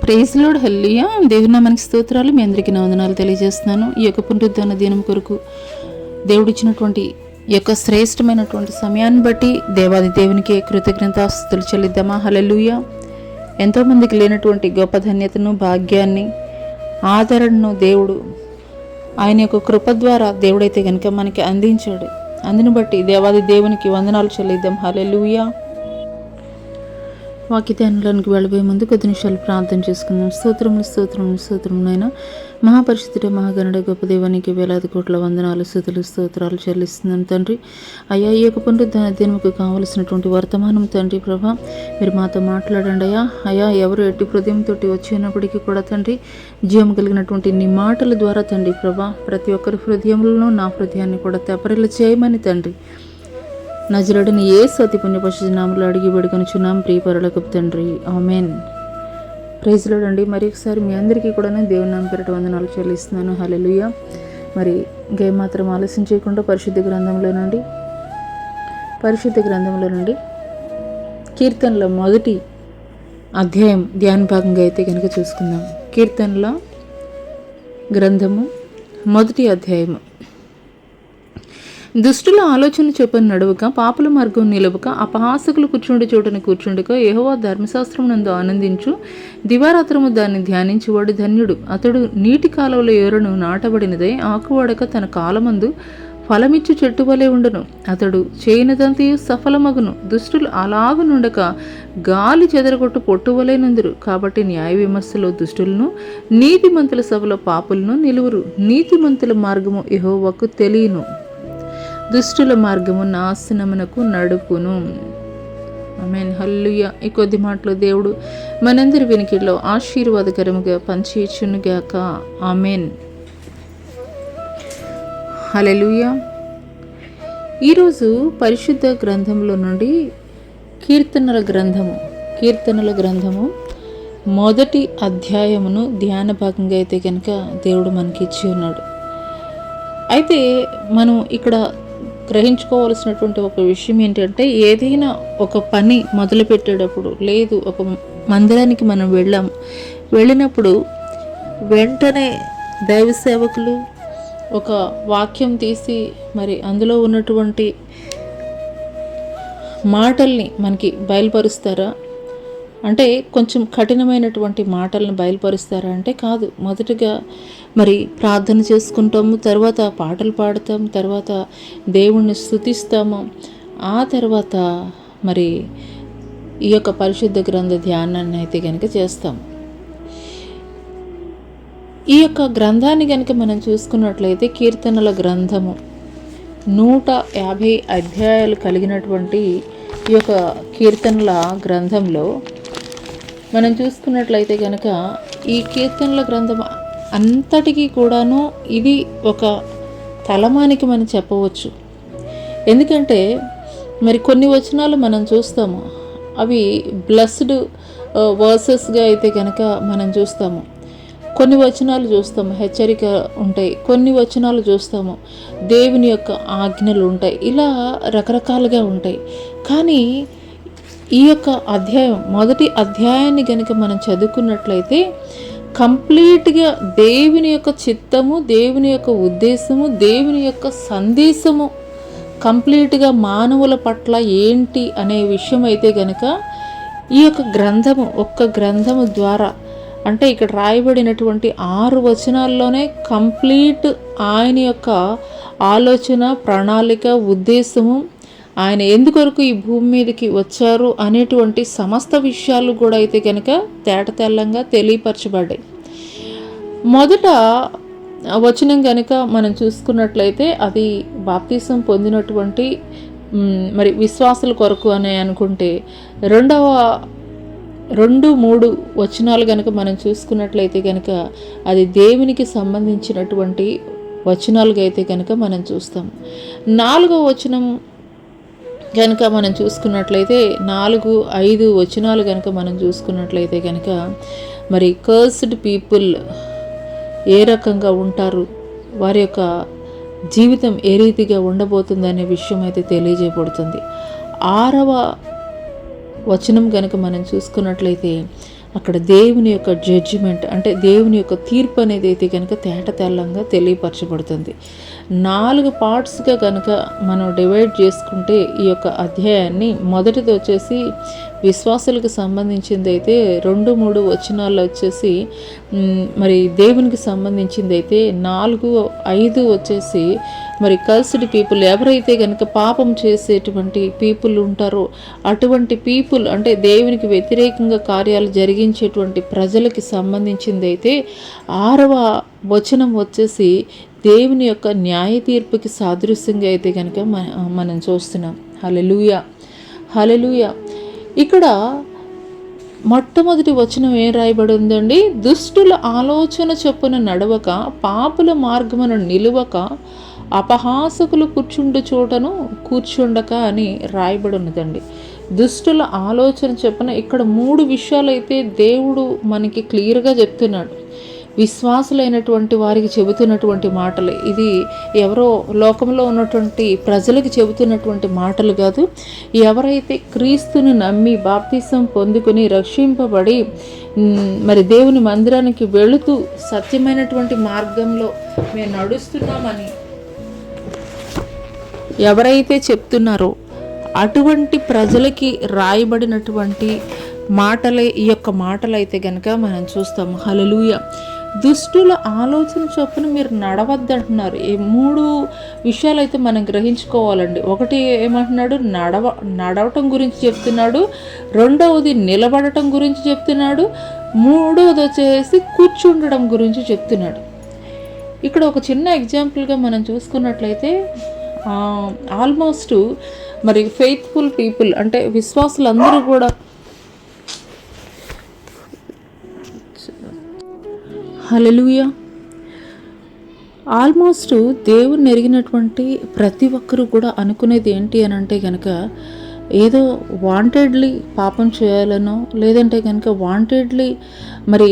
Praise lord హల్లెలూయా. దేవుని నామానికి స్తోత్రాలు. మీ అందరికీ నా వందనాలు తెలియజేస్తున్నాను. ఈ యొక్క పునరుద్ధాన దినం కొరకు దేవుడిచ్చినటువంటి ఈ యొక్క శ్రేష్టమైనటువంటి సమయాన్ని బట్టి దేవాది దేవునికి కృతజ్ఞతాస్తుతులు చెల్లిద్దామా. హల్లెలూయా. ఎంతోమందికి లేనటువంటి గొప్ప ధన్యతను, భాగ్యాన్ని, ఆదరణను దేవుడు ఆయన యొక్క కృప ద్వారా దేవుడైతే కనుక మనకి అందించాడు. అందుని బట్టి దేవాది దేవునికి వందనాలు చెల్లిద్దాం. హల్లెలూయా. వాక్యధ్యానంలోనికి వెళ్ళబోయే ముందు కొద్ది నిమిషాలు ప్రార్థన చేసుకుందాం. స్తోత్రములు మహాపరిశుద్ధుడ, మహాగణుడ, గొప్ప దేవానికి వేలాది కోట్ల వందనాలు, స్తుతులు, స్తోత్రాలు చెల్లిస్తున్నాను తండ్రి. అయ్యా, ఈ యొక్క పునరుద్ధాన దినముకు కావలసినటువంటి వర్తమానం తండ్రి ప్రభా మీరు మాతో మాట్లాడండి. అయ్యా, ఎవరు ఎట్టి హృదయంతో వచ్చినప్పటికీ కూడా తండ్రి జీవం కలిగినటువంటి నీ మాటల ద్వారా తండ్రి ప్రభా ప్రతి ఒక్కరి హృదయంలో నా హృదయాన్ని కూడా తెప్పరిల్లు చేయమని తండ్రి నజరుడిని యేసు అతి పుణ్యపరిశుద్ధ నామములో అడిగి వేడుకొనుచున్నాం ప్రియ పరలోకపు తండ్రి, ఆమేన్. ప్రైజ్ లార్డ్ అండి. మరి ఒకసారి మీ అందరికీ కూడా దేవుని నామమున పేరిట వందనాలు చెల్లిస్తున్నాను. హల్లెలూయా. మరి ఇంకేమాత్రం ఆలస్యం చేయకుండా పరిశుద్ధ గ్రంథంలో నుండి కీర్తనల మొదటి అధ్యాయం ధ్యాన భాగంగా అయితే కనుక చూసుకుందాం. కీర్తనల గ్రంథము మొదటి అధ్యాయము. దుష్టుల ఆలోచన చొప్పున నడువక, పాపుల మార్గం నిలవక, అపహాసకులు కూర్చుండి చోటని కూర్చుండుక, యెహోవా ధర్మశాస్త్రం నందు ఆనందించు, దివారాత్రము దాన్ని ధ్యానించువాడు ధన్యుడు. అతడు నీటి కాలువల ఏరును నాటబడినదై ఆకువాడక తన కాలమందు ఫలమిచ్చు చెట్టు వలె ఉండును. అతడు చేయనిదంతయు సఫలమగును. దుష్టులు అలాగనుండక గాలి చెదరగొట్టు పొట్టువలే నుందురు. కాబట్టి న్యాయ విమర్శలో దుష్టులను, నీతిమంతుల సభలో పాపులను నిలువురు. నీతిమంతుల మార్గము యెహోవాకు తెలియను, దుష్టుల మార్గము నాశనమునకు నడుపును. ఆమేన్. హల్లెలూయా. ఈ కొద్ది మాటలో దేవుడు మనందరి వెనుకలో ఆశీర్వాదకరముగా పంచిచ్చునుగాక. ఆమేన్. హల్లెలూయా. ఈరోజు పరిశుద్ధ గ్రంథంలో నుండి కీర్తనల గ్రంథము మొదటి అధ్యాయమును ధ్యాన భాగంగా అయితే కనుక దేవుడు మనకి ఇచ్చి ఉన్నాడు. అయితే మనం ఇక్కడ గ్రహించుకోవాల్సినటువంటి ఒక విషయం ఏంటంటే, ఏదైనా ఒక పని మొదలు పెట్టేటప్పుడు, లేదు ఒక మందిరానికి మనం వెళ్ళినప్పుడు వెంటనే దైవ సేవకులు ఒక వాక్యం తీసి మరి అందులో ఉన్నటువంటి మాటల్ని మనకి బయలుపరుస్తారా అంటే, కొంచెం కఠినమైనటువంటి మాటలను బయలుపరుస్తారా అంటే కాదు. మొదటగా మరి ప్రార్థన చేసుకుంటాము, తర్వాత పాటలు పాడతాం, తర్వాత దేవుణ్ణి స్తుతిస్తాము, ఆ తర్వాత మరి ఈ యొక్క పరిశుద్ధ గ్రంథ ధ్యానాన్ని అయితే కనుక చేస్తాం. ఈ యొక్క గ్రంథాన్ని కనుక మనం చూసుకున్నట్లయితే కీర్తనల గ్రంథము 150 అధ్యాయాలు కలిగినటువంటి ఈ యొక్క కీర్తనల గ్రంథంలో మనం చూసుకున్నట్లయితే కనుక ఈ కీర్తనల గ్రంథం అంతటికీ కూడాను ఇది ఒక తలమానికి మనం చెప్పవచ్చు. ఎందుకంటే మరి కొన్ని వచనాలు మనం చూస్తాము, అవి బ్లెస్డ్ వర్సెస్గా అయితే కనుక మనం చూస్తాము. కొన్ని వచనాలు చూస్తాము హెచ్చరిక ఉంటాయి, కొన్ని వచనాలు చూస్తాము దేవుని యొక్క ఆజ్ఞలు ఉంటాయి, ఇలా రకరకాలుగా ఉంటాయి. కానీ ఈ యొక్క అధ్యాయం మొదటి అధ్యాయాన్ని కనుక మనం చదువుకున్నట్లయితే కంప్లీట్గా దేవుని యొక్క చిత్తము, దేవుని యొక్క ఉద్దేశము, దేవుని యొక్క సందేశము కంప్లీట్గా మానవుల పట్ల ఏంటి అనే విషయం అయితే కనుక ఈ యొక్క గ్రంథము ద్వారా అంటే ఇక్కడ రాయబడినటువంటి 6 వచనాల్లోనే కంప్లీట్ ఆయన యొక్క ఆలోచన, ప్రణాళిక, ఉద్దేశము, ఆయన ఎందుకొరకు ఈ భూమి మీదకి వచ్చారు అనేటువంటి సమస్త విషయాలు కూడా అయితే కనుక తేటతెల్లంగా తెలియపరచబడ్డాయి. మొదట వచనం కనుక మనం చూసుకున్నట్లయితే అది బాప్తిసం పొందినటువంటి మరి విశ్వాసుల కొరకు అని అనుకుంటే, 2-3 వచనాలు కనుక మనం చూసుకున్నట్లయితే కనుక అది దేవునికి సంబంధించినటువంటి వచనాలుగా అయితే కనుక మనం చూస్తాం. 4వ వచనం కనుక మనం చూసుకున్నట్లయితే 4-5 వచనాలు కనుక మనం చూసుకున్నట్లయితే కనుక మరి కర్స్డ్ పీపుల్ ఏ రకంగా ఉంటారు, వారి యొక్క జీవితం ఏ రీతిగా ఉండబోతుందనే విషయం అయితే తెలియజేయబడుతుంది. 6వ వచనం కనుక మనం చూసుకున్నట్లయితే అక్కడ దేవుని యొక్క జడ్జిమెంట్ అంటే దేవుని యొక్క తీర్పు అనేది అయితే కనుక తేట తెల్లంగా తెలియపరచబడుతుంది. 4 పార్ట్స్గా కనుక మనం డివైడ్ చేసుకుంటే ఈ యొక్క అధ్యాయాన్ని, మొదటిది వచ్చేసి విశ్వాసులకు సంబంధించింది అయితే, 2, 3 వచనాల్లో వచ్చేసి మరి దేవునికి సంబంధించింది అయితే, 4, 5 వచ్చేసి మరి కల్స్డ్ పీపుల్, ఎవరైతే కనుక పాపం చేసేటువంటి పీపుల్ ఉంటారో అటువంటి పీపుల్ అంటే దేవునికి వ్యతిరేకంగా కార్యాలు జరిగించేటువంటి ప్రజలకి సంబంధించింది అయితే, 6వ వచనం వచ్చేసి దేవుని యొక్క న్యాయ తీర్పుకి సాదృశ్యంగా అయితే కనుక మనం చూస్తున్నాం. హల్లెలూయా, హల్లెలూయా. ఇక్కడ మొట్టమొదటి వచనం ఏం రాయబడి ఉందండి? దుష్టుల ఆలోచన చొప్పున నడవక, పాపుల మార్గమును నిలువక, అపహాసకులు కూర్చుండు చోటను కూర్చుండక అని రాయబడి ఉన్నదండి. దుష్టుల ఆలోచన చొప్పున ఇక్కడ 3 విషయాలైతే దేవుడు మనకి క్లియర్గా చెప్తున్నాడు. విశ్వాసులైనటువంటి వారికి చెబుతున్నటువంటి మాటలు. ఇది ఎవరో లోకంలో ఉన్నటువంటి ప్రజలకు చెబుతున్నటువంటి మాటలు కాదు. ఎవరైతే క్రీస్తుని నమ్మి బాప్తిసం పొందుకుని రక్షింపబడి మరి దేవుని మందిరానికి వెళుతూ సత్యమైనటువంటి మార్గంలో మేము నడుస్తున్నామని ఎవరైతే చెప్తున్నారో అటువంటి ప్రజలకి రాయబడినటువంటి మాటలే ఈ యొక్క మాటలు అయితే కనుక మనం చూస్తాము. హల్లెలూయా. దుష్టుల ఆలోచన చొప్పున మీరు నడవద్దంటున్నారు. ఈ 3 విషయాలు అయితే మనం గ్రహించుకోవాలండి. ఒకటి ఏమంటున్నాడు? నడవటం గురించి చెప్తున్నాడు. రెండవది నిలబడటం గురించి చెప్తున్నాడు. మూడవది వచ్చేసి కూర్చుండడం గురించి చెప్తున్నాడు. ఇక్కడ ఒక చిన్న ఎగ్జాంపుల్గా మనం చూసుకున్నట్లయితే ఆల్మోస్ట్ మరి ఫెయిత్ఫుల్ పీపుల్ అంటే విశ్వాసులందరూ కూడా హల్లెలూయా ఆల్మోస్ట్ దేవుని ఎరిగినటువంటి ప్రతి ఒక్కరూ కూడా అనుకునేది ఏంటి అని అంటే కనుక ఏదో వాంటెడ్లీ పాపం చేయాలనో లేదంటే కనుక వాంటెడ్లీ మరి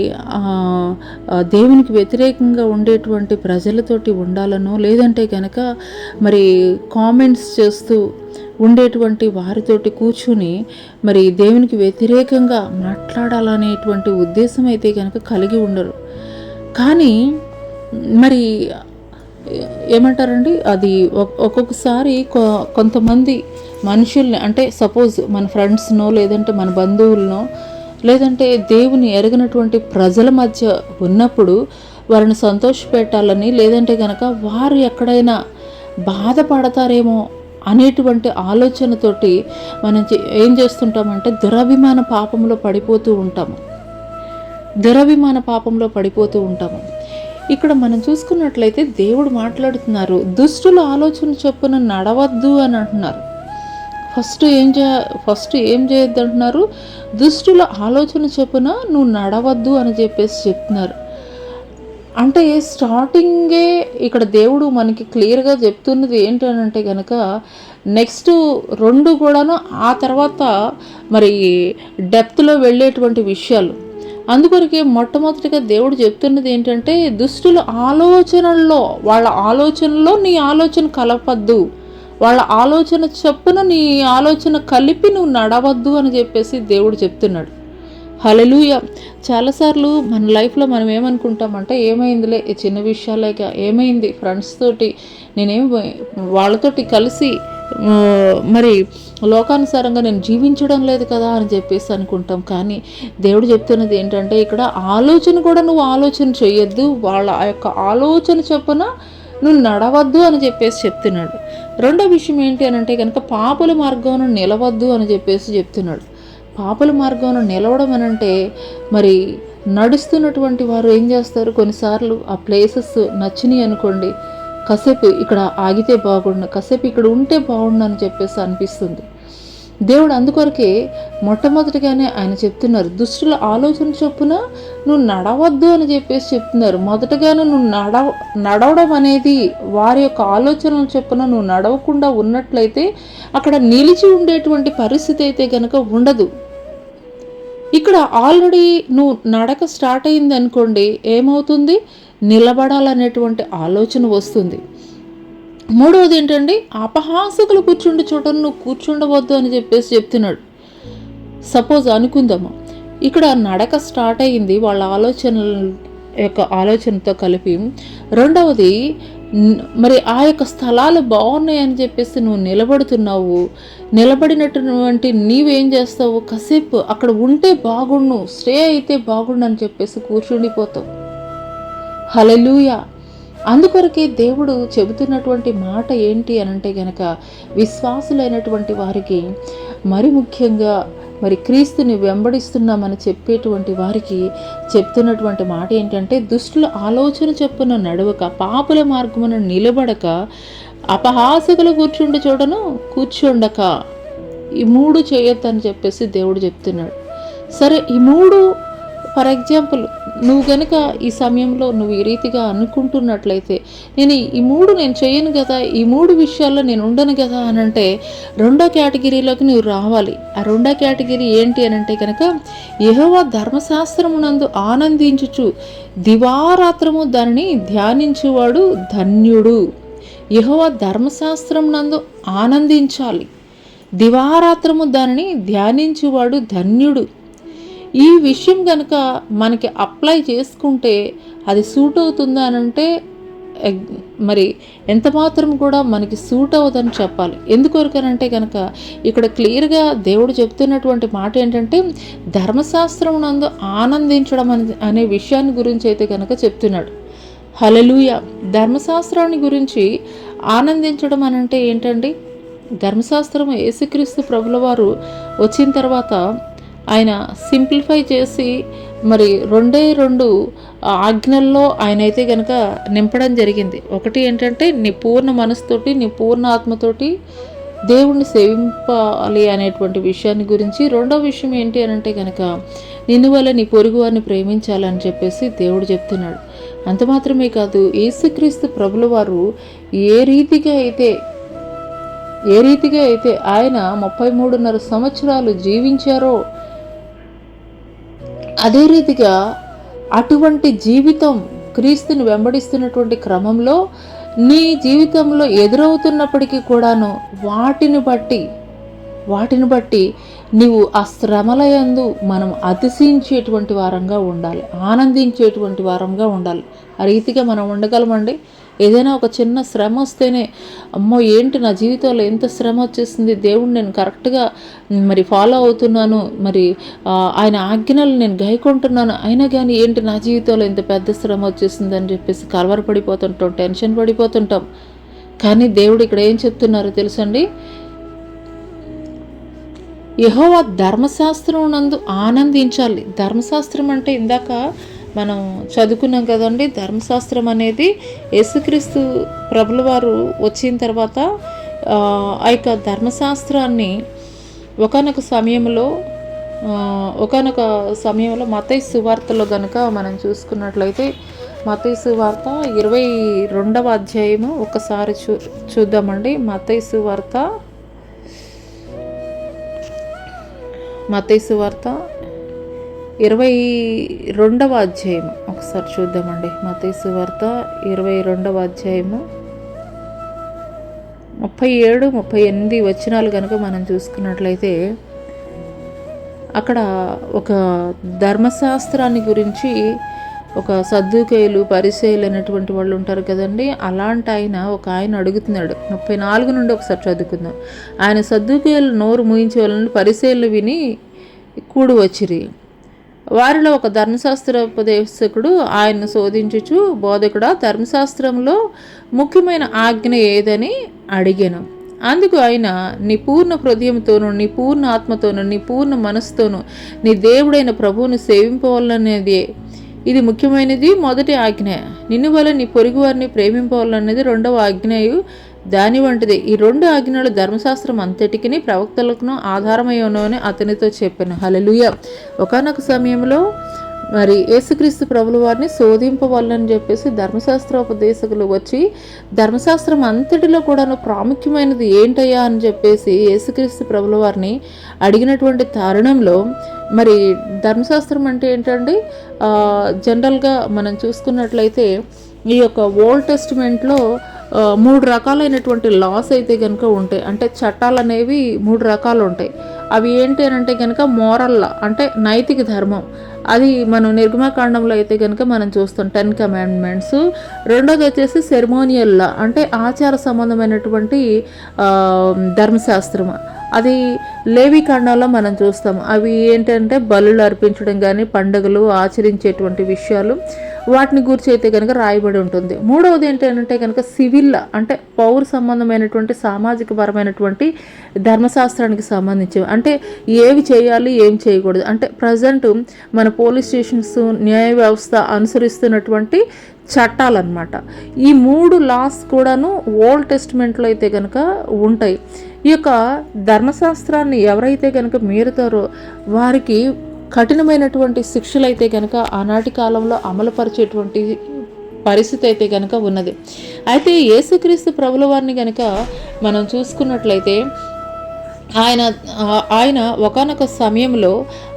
దేవునికి వ్యతిరేకంగా ఉండేటువంటి ప్రజలతోటి ఉండాలనో లేదంటే కనుక మరి కామెంట్స్ చేస్తూ ఉండేటువంటి వారితోటి కూర్చుని మరి దేవునికి వ్యతిరేకంగా మాట్లాడాలనేటువంటి ఉద్దేశం అయితే కనుక కలిగి ఉండరు. కానీ మరి ఏమంటారండి, అది ఒక్కొక్కసారి కొంతమంది మనుషుల్ని అంటే సపోజ్ మన ఫ్రెండ్స్నో లేదంటే మన బంధువులనో లేదంటే దేవుని ఎరగినటువంటి ప్రజల మధ్య ఉన్నప్పుడు వారిని సంతోషపెట్టాలని లేదంటే కనుక వారు ఎక్కడైనా బాధపడతారేమో అనేటువంటి ఆలోచనతోటి మనం ఏం చేస్తుంటామంటే దురభిమాన పాపంలో పడిపోతూ ఉంటాము. ఇక్కడ మనం చూసుకున్నట్లయితే దేవుడు మాట్లాడుతున్నారు, దుష్టుల ఆలోచన చొప్పున నడవద్దు అని అంటున్నారు. ఫస్ట్ ఏం చేయొద్దు అంటున్నారు? దుష్టుల ఆలోచన చొప్పున నువ్వు నడవద్దు అని చెప్పేసి చెప్తున్నారు. అంటే స్టార్టింగే ఇక్కడ దేవుడు మనకి క్లియర్గా చెప్తున్నది ఏంటనంటే కనుక నెక్స్ట్ 2 కూడాను ఆ తర్వాత మరి డెప్త్లో వెళ్ళేటువంటి విషయాలు. అందుకొరకే మొట్టమొదటిగా దేవుడు చెప్తున్నది ఏంటంటే దుష్టుల వాళ్ళ ఆలోచనలో నీ ఆలోచన కలపద్దు, వాళ్ళ ఆలోచన చొప్పున నీ ఆలోచన కలిపి నువ్వు నడవద్దు అని చెప్పేసి దేవుడు చెప్తున్నాడు. హల్లెలూయా. చాలాసార్లు మన లైఫ్లో మనం ఏమనుకుంటామంటే ఏమైందిలే ఈ చిన్న విషయాలేక, ఏమైంది ఫ్రెండ్స్ తోటి నేనేం వాళ్ళతోటి కలిసి మరి లోకానుసారంగా నేను జీవించడం లేదు కదా అని చెప్పేసి అనుకుంటాం. కానీ దేవుడు చెప్తున్నది ఏంటంటే ఇక్కడ ఆలోచన కూడా నువ్వు ఆలోచన చేయొద్దు, వాళ్ళ ఆ యొక్క ఆలోచన చొప్పున నువ్వు నడవద్దు అని చెప్పేసి చెప్తున్నాడు. రెండో విషయం ఏంటి అని అంటే కనుక పాపుల మార్గంలో నిలవద్దు అని చెప్పేసి చెప్తున్నాడు. పాపుల మార్గంలో నిలవడం అని అంటే మరి నడుస్తున్నటువంటి వారు ఏం చేస్తారు, కొన్నిసార్లు ఆ ప్లేసెస్ నచ్చినాయి అనుకోండి, కాసేపు ఇక్కడ ఆగితే బాగుండు, కాసేపు ఇక్కడ ఉంటే బాగుండు అని చెప్పేసి అనిపిస్తుంది. దేవుడు అందుకొరకే మొట్టమొదటిగానే ఆయన చెప్తున్నారు, దుష్టుల ఆలోచన చొప్పున నువ్వు నడవద్దు అని చెప్పేసి చెప్తున్నారు. మొదటగానే నువ్వు నడవడం అనేది వారి యొక్క ఆలోచనల చొప్పున నువ్వు నడవకుండా ఉన్నట్లయితే అక్కడ నిలిచి ఉండేటువంటి పరిస్థితి అయితే కనుక ఉండదు. ఇక్కడ ఆల్రెడీ నువ్వు నడక స్టార్ట్ అయింది అనుకోండి, ఏమవుతుంది, నిలబడాలనేటువంటి ఆలోచన వస్తుంది. మూడవది ఏంటండి, అపహాసకులు కూర్చుండే చోట నువ్వు కూర్చుండవద్దు అని చెప్పేసి చెప్తున్నాడు. సపోజ్ అనుకుందాము, ఇక్కడ నడక స్టార్ట్ అయ్యింది వాళ్ళ ఆలోచనతో కలిపి. రెండవది, మరి ఆ యొక్క స్థలాలు బాగున్నాయని చెప్పేసి నువ్వు నిలబడుతున్నావు. నిలబడినటువంటి నీవేం చేస్తావు, కాసేపు అక్కడ ఉంటే బాగుండు, స్టే అయితే బాగుండు అని చెప్పేసి కూర్చుండిపోతావు. హల్లెలూయా. అందుకొరకే దేవుడు చెబుతున్నటువంటి మాట ఏంటి అనంటే గనక, విశ్వాసులైనటువంటి వారికి, మరి ముఖ్యంగా మరి క్రీస్తుని వెంబడిస్తున్నామని చెప్పేటువంటి వారికి చెప్తున్నటువంటి మాట ఏంటంటే, దుష్టుల ఆలోచన చొప్పున నడవక, పాపుల మార్గమున నిలబడక, అపహాసకులు కూర్చుండి చూడను కూర్చుండక, ఈ 3 చేయొద్దని చెప్పేసి దేవుడు చెప్తున్నాడు. సరే, ఈ 3 ఫర్ ఎగ్జాంపుల్ నువ్వు గనుక ఈ సమయంలో నువ్వు ఈ రీతిగా అనుకుంటున్నట్లయితే, నేను ఈ 3 నేను చేయను కదా, ఈ 3 విషయాల్లో నేను ఉండను కదా అనంటే, రెండో కేటగిరీలోకి నువ్వు రావాలి. ఆ రెండో కేటగిరీ ఏంటి అనంటే కనుక, యెహోవా ధర్మశాస్త్రమునందు ఆనందించుచు దివారాత్రము దానిని ధ్యానించువాడు ధన్యుడు. యెహోవా ధర్మశాస్త్రమునందు ఆనందించాలి, దివారాత్రము దానిని ధ్యానించువాడు ధన్యుడు. ఈ విషయం కనుక మనకి అప్లై చేసుకుంటే అది సూట్ అవుతుందా అనంటే మరి ఎంత మాత్రం కూడా మనకి సూట్ అవ్వదని చెప్పాలి. ఎందుకొరకనంటే కనుక ఇక్కడ క్లియర్గా దేవుడు చెప్తున్నటువంటి మాట ఏంటంటే, ధర్మశాస్త్రం నందు ఆనందించడం అనే విషయాన్ని గురించి అయితే కనుక చెప్తున్నాడు. హల్లెలూయా. ధర్మశాస్త్రాన్ని గురించి ఆనందించడం అనంటే ఏంటండి? ధర్మశాస్త్రం యేసుక్రీస్తు ప్రభుల వారు వచ్చిన తర్వాత ఆయన సింప్లిఫై చేసి మరి 2 ఆజ్ఞల్లో ఆయన అయితే కనుక నింపడం జరిగింది. ఒకటి ఏంటంటే, నీ పూర్ణ మనసుతోటి, నీ పూర్ణ ఆత్మతోటి దేవుణ్ణి సేవింపాలి అనేటువంటి విషయాన్ని గురించి. రెండో విషయం ఏంటి అనంటే కనుక, నిన్ను వల్ల నీ పొరుగు వారిని ప్రేమించాలని చెప్పేసి దేవుడు చెప్తున్నాడు. అంత మాత్రమే కాదు, యేసుక్రీస్తు ప్రభుల వారు ఏ రీతిగా అయితే ఆయన 33.5 సంవత్సరాలు జీవించారో, అదే రీతిగా అటువంటి జీవితం క్రీస్తుని వెంబడిస్తున్నటువంటి క్రమంలో నీ జీవితంలో ఎదురవుతున్నప్పటికీ కూడాను వాటిని బట్టి నీవు ఆ శ్రమలయందు మనం అతిశయించేటువంటి వారంగా ఉండాలి, ఆనందించేటువంటి వారంగా ఉండాలి. ఆ రీతిగా మనం ఉండగలమండి. ఏదైనా ఒక చిన్న శ్రమ వస్తేనే, అమ్మో ఏంటి నా జీవితంలో ఎంత శ్రమ వచ్చేసింది, దేవుడిని నేను కరెక్ట్గా మరి ఫాలో అవుతున్నాను, మరి ఆయన ఆజ్ఞలు నేను గైకొంటున్నాను, అయినా కానీ ఏంటి నా జీవితంలో ఎంత పెద్ద శ్రమ వచ్చేసింది అని చెప్పేసి కలవరపడిపోతుంటాం, టెన్షన్ పడిపోతుంటాం. కానీ దేవుడు ఇక్కడ ఏం చెప్తున్నారో తెలుసండి, యెహోవా ధర్మశాస్త్రం నందు ఆనందించాలి. ధర్మశాస్త్రం అంటే ఇందాక మనం చదువుకున్నాం కదండి. ధర్మశాస్త్రం అనేది యేసుక్రీస్తు ప్రభుల వారు వచ్చిన తర్వాత ఆ యొక్క ధర్మశాస్త్రాన్ని ఒకానొక సమయంలో మత్తయి సువార్తలో కనుక మనం చూసుకున్నట్లయితే, మత్తయి సువార్త 22వ అధ్యాయము ఒకసారి చూద్దామండి. మత్తయి సువార్త 22వ అధ్యాయం ఒకసారి చూద్దామండి. మత్తయి సువార్త 22వ అధ్యాయము 37, 38 వచనాలు కనుక మనం చూసుకున్నట్లయితే, అక్కడ ఒక ధర్మశాస్త్రాన్ని గురించి ఒక సద్దూకయ్యులు, పరిసయ్యులు అనేటువంటి వాళ్ళు ఉంటారు కదండి. అలాంటి ఒక ఆయన అడుగుతున్నాడు. 34 నుండి ఒకసారి చదువుకుందాం. ఆయన సద్దూకయ్యులు నోరు మూయించే వాళ్ళని పరిసయ్యులు విని కూడి వచ్చిరి. వారిలో ఒక ధర్మశాస్త్రోపదేశకుడు ఆయన్ను శోధించుచు, బోధకుడా, ధర్మశాస్త్రంలో ముఖ్యమైన ఆజ్ఞ ఏదని అడిగాను. అందుకు ఆయన, నీ పూర్ణ హృదయంతోనూ, నీ పూర్ణ ఆత్మతోనూ, నీ పూర్ణ మనసుతోనూ నీ దేవుడైన ప్రభువును సేవింపవాలనేది ఇది ముఖ్యమైనది, మొదటి ఆజ్ఞ. నిన్ను వల్ల నీ పొరుగు వారిని ప్రేమింపవాలనేది రెండవ ఆజ్ఞయు దాని వంటిది. ఈ 2 ఆజ్ఞలు ధర్మశాస్త్రం అంతటికి ప్రవక్తలకు ఆధారమయ్యను అని అతనితో చెప్పాను. హల్లెలూయా. ఒకానొక సమయంలో మరి యేసుక్రీస్తు ప్రభుల వారిని శోధింపవాలని చెప్పేసి ధర్మశాస్త్రోపదేశకులు వచ్చి, ధర్మశాస్త్రం అంతటిలో కూడాను ప్రాముఖ్యమైనది ఏంటయ్యా అని చెప్పేసి యేసుక్రీస్తు ప్రభుల వారిని అడిగినటువంటి తరుణంలో, మరి ధర్మశాస్త్రం అంటే ఏంటండి, జనరల్గా మనం చూసుకున్నట్లయితే ఈ యొక్క ఓల్డ్ టెస్టిమెంట్లో మూడు రకాలైనటువంటి లాస్ అయితే కనుక ఉంటాయి. అంటే చట్టాలు అనేవి మూడు రకాలు ఉంటాయి. అవి ఏంటి అని అంటే కనుక మోరల్ లా, అంటే నైతిక ధర్మం. అది మనం నిర్గమకాండంలో అయితే కనుక మనం చూస్తాం 10 కమాండ్మెంట్స్. రెండోది వచ్చేసి సెరమోనియల్ లా, అంటే ఆచార సంబంధమైనటువంటి ధర్మశాస్త్రం. అది లేవి కాండంలో మనం చూస్తాం. అవి ఏంటంటే బలులు అర్పించడం కానీ, పండుగలు ఆచరించేటువంటి విషయాలు, వాటిని గురించి అయితే కనుక రాయబడి ఉంటుంది. మూడవది ఏంటంటే కనుక సివిల్, అంటే పౌర సంబంధమైనటువంటి సామాజిక పరమైనటువంటి ధర్మశాస్త్రానికి సంబంధించి, అంటే ఏవి చేయాలి ఏం చేయకూడదు. అంటే ప్రజెంట్ మన పోలీస్ స్టేషన్స్, న్యాయ వ్యవస్థ అనుసరిస్తున్నటువంటి చట్టాలన్నమాట. ఈ 3 లాస్ కూడాను ఓల్డ్ టెస్ట్మెంట్లో అయితే కనుక ఉంటాయి. ఈ యొక్క ధర్మశాస్త్రాన్ని ఎవరైతే కనుక మీరుతారో వారికి కఠినమైనటువంటి శిక్షలు అయితే కనుక ఆనాటి కాలంలో అమలుపరిచేటువంటి పరిస్థితి అయితే కనుక ఉన్నది. అయితే యేసుక్రీస్తు ప్రభుల వారిని కనుక మనం చూసుకున్నట్లయితే ఆయన ఒకానొక సమయంలో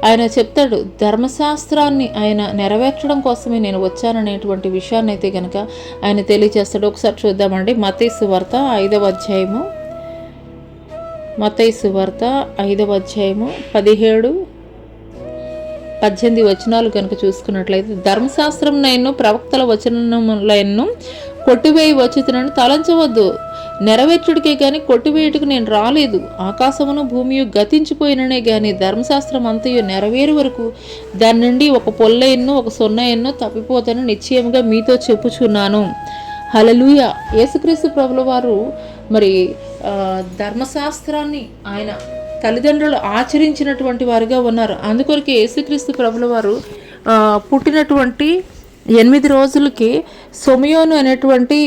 ఆయన చెప్తాడు, ధర్మశాస్త్రాన్ని ఆయన నెరవేర్చడం కోసమే నేను వచ్చాననేటువంటి విషయాన్ని అయితే కనుక ఆయన తెలియజేస్తాడు. ఒకసారి చూద్దామండి. మత్తయి సువార్త 5వ అధ్యాయము, మత్తయి సువార్త 5వ అధ్యాయము 17-18 వచనాలు కనుక చూసుకున్నట్లయితే, ధర్మశాస్త్రం నన్ను ప్రవక్తల వచనములను కొట్టివేయి వచ్చుతునని తలంచవద్దు, నెరవేర్చుడికే గాని కొట్టివేయుటకు నేను రాలేదు. ఆకాశమును భూమియు గతించిపోయిననే గాని ధర్మశాస్త్రం అంతయు నెరవేరు వరకు దాని నుండి ఒక పొల్లెన్నో ఒక సొన్నెన్నో తప్పిపోతాను నిశ్చయముగా మీతో చెప్పుచున్నాను. హల్లెలూయా. యేసుక్రీస్తు ప్రభుల వారు మరి ధర్మశాస్త్రాన్ని ఆయన తల్లిదండ్రులు ఆచరించినటువంటి వారుగా ఉన్నారు. అందుకొరకు యేసుక్రీస్తు ప్రభుల వారు పుట్టినటువంటి 8 రోజులకి సొమయోను అనేటువంటి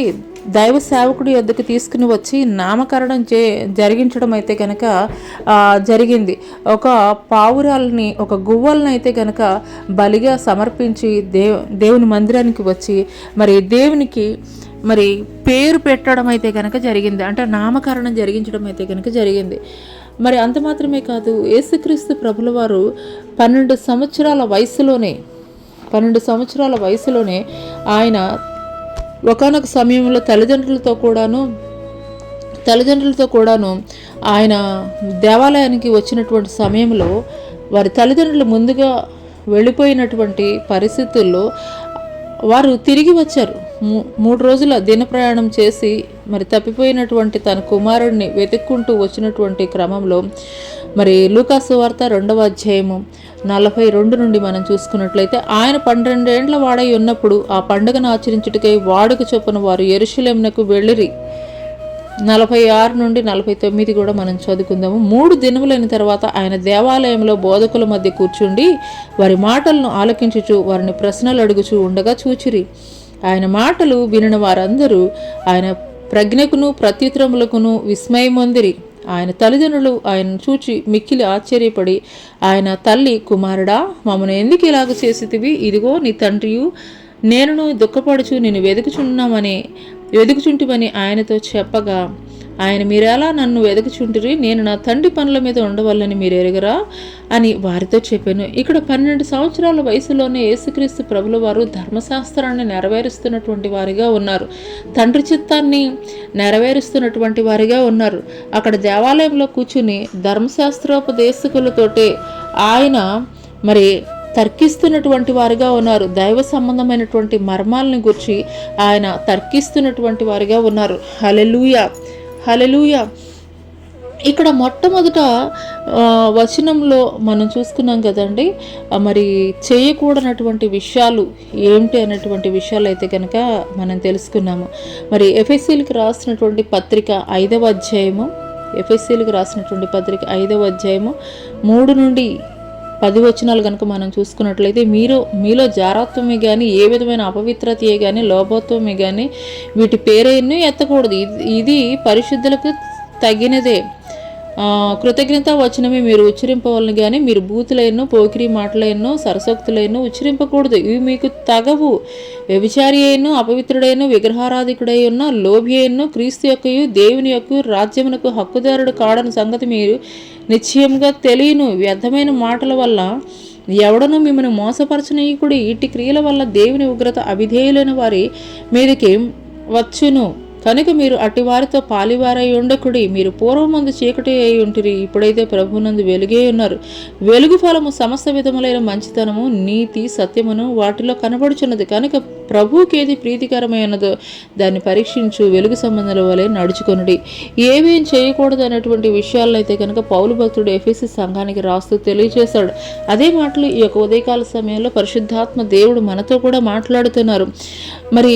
దైవ సేవకుడి యొద్దకు తీసుకుని వచ్చి నామకరణం జరిగించడం అయితే కనుక జరిగింది. ఒక పావురాలని, ఒక గువ్వలను అయితే కనుక బలిగా సమర్పించి దేవుని మందిరానికి వచ్చి మరి దేవునికి మరి పేరు పెట్టడం అయితే కనుక జరిగింది. అంటే నామకరణం జరిగించడం అయితే కనుక జరిగింది. మరి అంత మాత్రమే కాదు, యేసుక్రీస్తు ప్రభుల వారు 12 సంవత్సరాల వయసులోనే ఆయన ఒకానొక సమయంలో తల్లిదండ్రులతో కూడాను ఆయన దేవాలయానికి వచ్చినటువంటి సమయంలో వారి తల్లిదండ్రులు ముందుగా వెళ్ళిపోయినటువంటి పరిస్థితుల్లో వారు తిరిగి వచ్చారు. 3 రోజుల దిన ప్రయాణం చేసి మరి తప్పిపోయినటువంటి తన కుమారుడిని వెతుక్కుంటూ వచ్చినటువంటి క్రమంలో మరి లూకా సువార్త 2వ అధ్యాయము 42 నుండి మనం చూసుకున్నట్లయితే, ఆయన 12 ఏండ్ల వాడై ఉన్నప్పుడు ఆ పండుగను ఆచరించుటకై వాడుక చొప్పున వారు యెరూషలేమునకు వెళ్ళిరి. 46 నుండి 49 కూడా మనం చదువుకుందాము. 3 దినములైన తర్వాత ఆయన దేవాలయంలో బోధకుల మధ్య కూర్చుండి వారి మాటలను ఆలకించుచు వారిని ప్రశ్నలు అడుగుచూ ఉండగా చూచిరి. ఆయన మాటలు వినిన వారందరూ ఆయన ప్రజ్ఞకును ప్రత్యుత్తరములకును విస్మయమొందిరి. ఆయన తల్లిదండ్రులు ఆయనను చూచి మిక్కిలి ఆశ్చర్యపడి ఆయన తల్లి, కుమారుడా, మమ్మను ఎందుకు ఇలాగ చేసితివి? ఇదిగో నీ తండ్రియు నేనును దుఃఖపడుచు నేను వెదుకుచుంటివని ఆయనతో చెప్పగా, ఆయన మీరెలా నన్ను వెదకుచుంటిరి? నేను నా తండ్రి పనుల మీద ఉండవల్లని మీరు ఎరగరా అని వారితో చెప్పాను. ఇక్కడ 12 సంవత్సరాల వయసులోనే యేసుక్రీస్తు ప్రభుల వారు ధర్మశాస్త్రాన్ని నెరవేరుస్తున్నటువంటి వారిగా ఉన్నారు. తండ్రి చిత్తాన్ని నెరవేరుస్తున్నటువంటి వారిగా ఉన్నారు. అక్కడ దేవాలయంలో కూర్చుని ధర్మశాస్త్రోపదేశకులతోటే ఆయన మరి తర్కిస్తున్నటువంటి వారిగా ఉన్నారు. దైవ సంబంధమైనటువంటి మర్మాలను గురించి ఆయన తర్కిస్తున్నటువంటి వారిగా ఉన్నారు. హల్లెలూయా, హల్లెలూయా. ఇక్కడ మొట్టమొదట వచనంలో మనం చూసుకున్నాం కదండి, మరి చేయకూడనటువంటి విషయాలు ఏమిటి అనేటువంటి విషయాలు అయితే కనుక మనం తెలుసుకున్నాము. మరి ఎఫెసీలకు రాసినటువంటి పత్రిక 5వ అధ్యాయము, 5వ అధ్యాయము 3 నుండి 10 వచనాలు కనుక మనం చూసుకున్నట్లయితే, మీలో జారత్వమే కానీ ఏ విధమైన అపవిత్రతయే కానీ లోభత్వమే కానీ వీటి పేరేను ఎత్తకూడదు. ఇది పరిశుద్ధులకు తగినదే. కృతజ్ఞత వచనమే మీరు ఉచ్చరింపవలను కానీ మీరు బూతులైనను, పోకిరి మాటలైనను, సరసోక్తులైనను ఉచ్చరింపకూడదు. ఇవి మీకు తగవు. వ్యభిచారి అయిను, అపవిత్రుడైన, విగ్రహారాధికుడై ఉన్న, లోభి అయిను, క్రీస్తు యొక్కయు దేవుని యొక్క రాజ్యమునకు హక్కుదారుడు కాడని సంగతి మీరు నిశ్చయంగా తెలియను. వ్యర్థమైన మాటల వల్ల ఎవడనూ మిమ్మల్ని మోసపరచనీయకుడి. ఇట్టి క్రియల వల్ల దేవుని ఉగ్రత అవిధేయులైన వారి మీదకి వచ్చును. కనుక మీరు అట్టి వారితో పాలివారై ఉండకుడి. మీరు పూర్వమందు చీకటి అయి ఉంటిరి, ఇప్పుడైతే ప్రభునందు వెలుగే ఉన్నారు. వెలుగు ఫలము సమస్త విధములైన మంచితనము, నీతి, సత్యమును వాటిలో కనబడుచున్నది. కనుక ప్రభువుకి ఏది ప్రీతికరమైనదో దాన్ని పరీక్షించు, వెలుగు సంబంధాల వలె నడుచుకొనుడి. ఏమేం చేయకూడదు అనేటువంటి విషయాలను అయితే కనుక పౌలు భక్తుడు ఎఫెసీ సంఘానికి రాస్తూ తెలియజేశాడు. అదే మాటలు ఈ యొక్క ఉదయకాల సమయంలో పరిశుద్ధాత్మ దేవుడు మనతో కూడా మాట్లాడుతున్నారు. మరి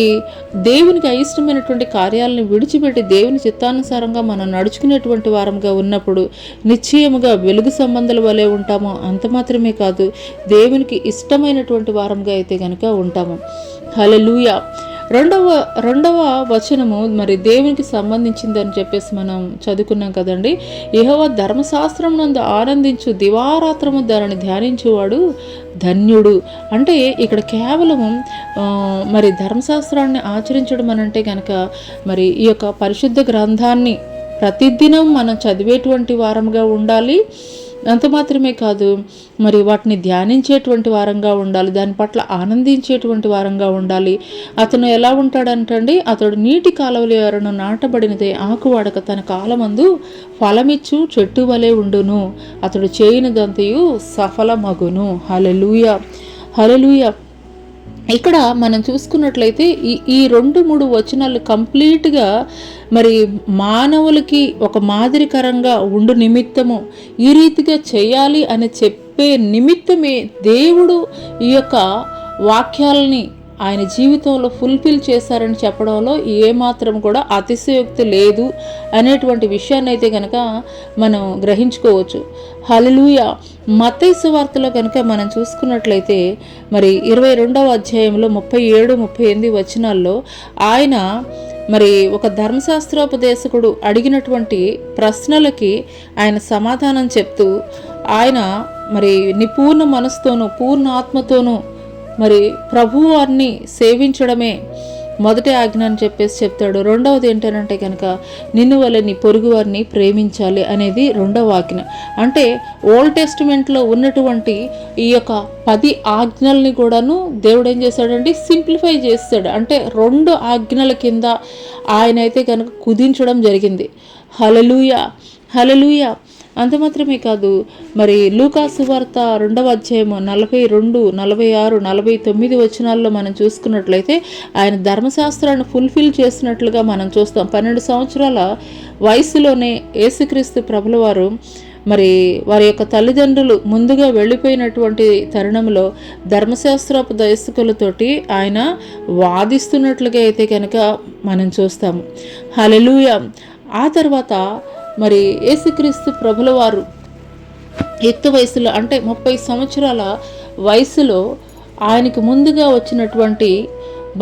దేవునికి అయిష్టమైనటువంటి కార్యాలను విడిచిపెట్టి దేవుని చిత్తానుసారంగా మనం నడుచుకునేటువంటి వారంగా ఉన్నప్పుడు నిశ్చయముగా వెలుగు సంబంధాల వలె ఉంటాము. అంత మాత్రమే కాదు, దేవునికి ఇష్టమైనటువంటి వారంగా అయితే కనుక ఉంటాము. హల్లెలూయా. రెండవ వచనము మరి దేవునికి సంబంధించిందని చెప్పేసి మనం చదువుకున్నాం కదండి. యెహోవా ధర్మశాస్త్రం నందు ఆనందించు, దివారాత్రము దానిని ధ్యానించువాడు ధన్యుడు. అంటే ఇక్కడ కేవలము మరి ధర్మశాస్త్రాన్ని ఆచరించడం అనంటే కనుక మరి ఈ యొక్క పరిశుద్ధ గ్రంథాన్ని ప్రతిదినం మనం చదివేటువంటి వారంగా ఉండాలి. అంత మాత్రమే కాదు, మరి వాటిని ధ్యానించేటువంటి వారంగా ఉండాలి, దాని పట్ల ఆనందించేటువంటి వారంగా ఉండాలి. అతను ఎలా ఉంటాడంటండి, అతడు నీటి కాలువలో ఎవరను నాటబడినదే ఆకువాడక తన కాలమందు ఫలమిచ్చు చెట్టు వలె ఉండును, అతడు చేయనిదంతయు సఫలమగును. హల్లెలూయా, హల్లెలూయా. ఇక్కడ మనం చూసుకున్నట్లయితే ఈ 2-3 వచనాలు కంప్లీట్గా మరి మానవులకి ఒక మాదిరికరంగా ఉండు నిమిత్తము ఈ రీతిగా చేయాలి అని చెప్పే నిమిత్తమే దేవుడు ఈ యొక్క వాక్యాలని ఆయన జీవితంలో ఫుల్ఫిల్ చేశారని చెప్పడంలో ఏమాత్రం కూడా అతిశయోక్తి లేదు అనేటువంటి విషయాన్ని అయితే కనుక మనం గ్రహించుకోవచ్చు. హల్లెలూయా. మత్తయి సువార్తలో కనుక మనం చూసుకున్నట్లయితే మరి 22వ అధ్యాయంలో 37-38 వచనాల్లో ఆయన మరి ఒక ధర్మశాస్త్రోపదేశకుడు అడిగినటువంటి ప్రశ్నలకి ఆయన సమాధానం చెప్తూ ఆయన మరి నిపూర్ణ మనసుతోనూ పూర్ణ ఆత్మతోనూ మరి ప్రభువారిని సేవించడమే మొదటి ఆజ్ఞ అని చెప్పేసి చెప్తాడు. రెండవది ఏంటంటే కనుక నిన్ను వల్ల నీ పొరుగు వారిని ప్రేమించాలి అనేది రెండవ ఆజ్ఞ. అంటే ఓల్డ్ టెస్టిమెంట్లో ఉన్నటువంటి ఈ యొక్క 10 ఆజ్ఞల్ని కూడాను దేవుడు ఏం చేశాడంటే సింప్లిఫై చేస్తాడు. అంటే 2 ఆజ్ఞల కింద ఆయన అయితే కనుక కుదించడం జరిగింది. హల్లెలూయా, హల్లెలూయా. అంత మాత్రమే కాదు, మరి లూకా సువార్త 2వ అధ్యాయము 42, 46, 49 వచనాల్లో మనం చూసుకున్నట్లయితే ఆయన ధర్మశాస్త్రాన్ని ఫుల్ఫిల్ చేసినట్లుగా మనం చూస్తాం. 12 సంవత్సరాల వయసులోనే యేసుక్రీస్తు ప్రభుల వారు మరి వారి యొక్క తల్లిదండ్రులు ముందుగా వెళ్ళిపోయినటువంటి తరుణంలో ధర్మశాస్త్రోపదేశకులతోటి ఆయన వాదిస్తున్నట్లుగా అయితే కనుక మనం చూస్తాము. హల్లెలూయా. ఆ తర్వాత మరి యేసుక్రీస్తు ప్రభుల వారు యుక్త వయసులో అంటే 30 సంవత్సరాల వయసులో ఆయనకు ముందుగా వచ్చినటువంటి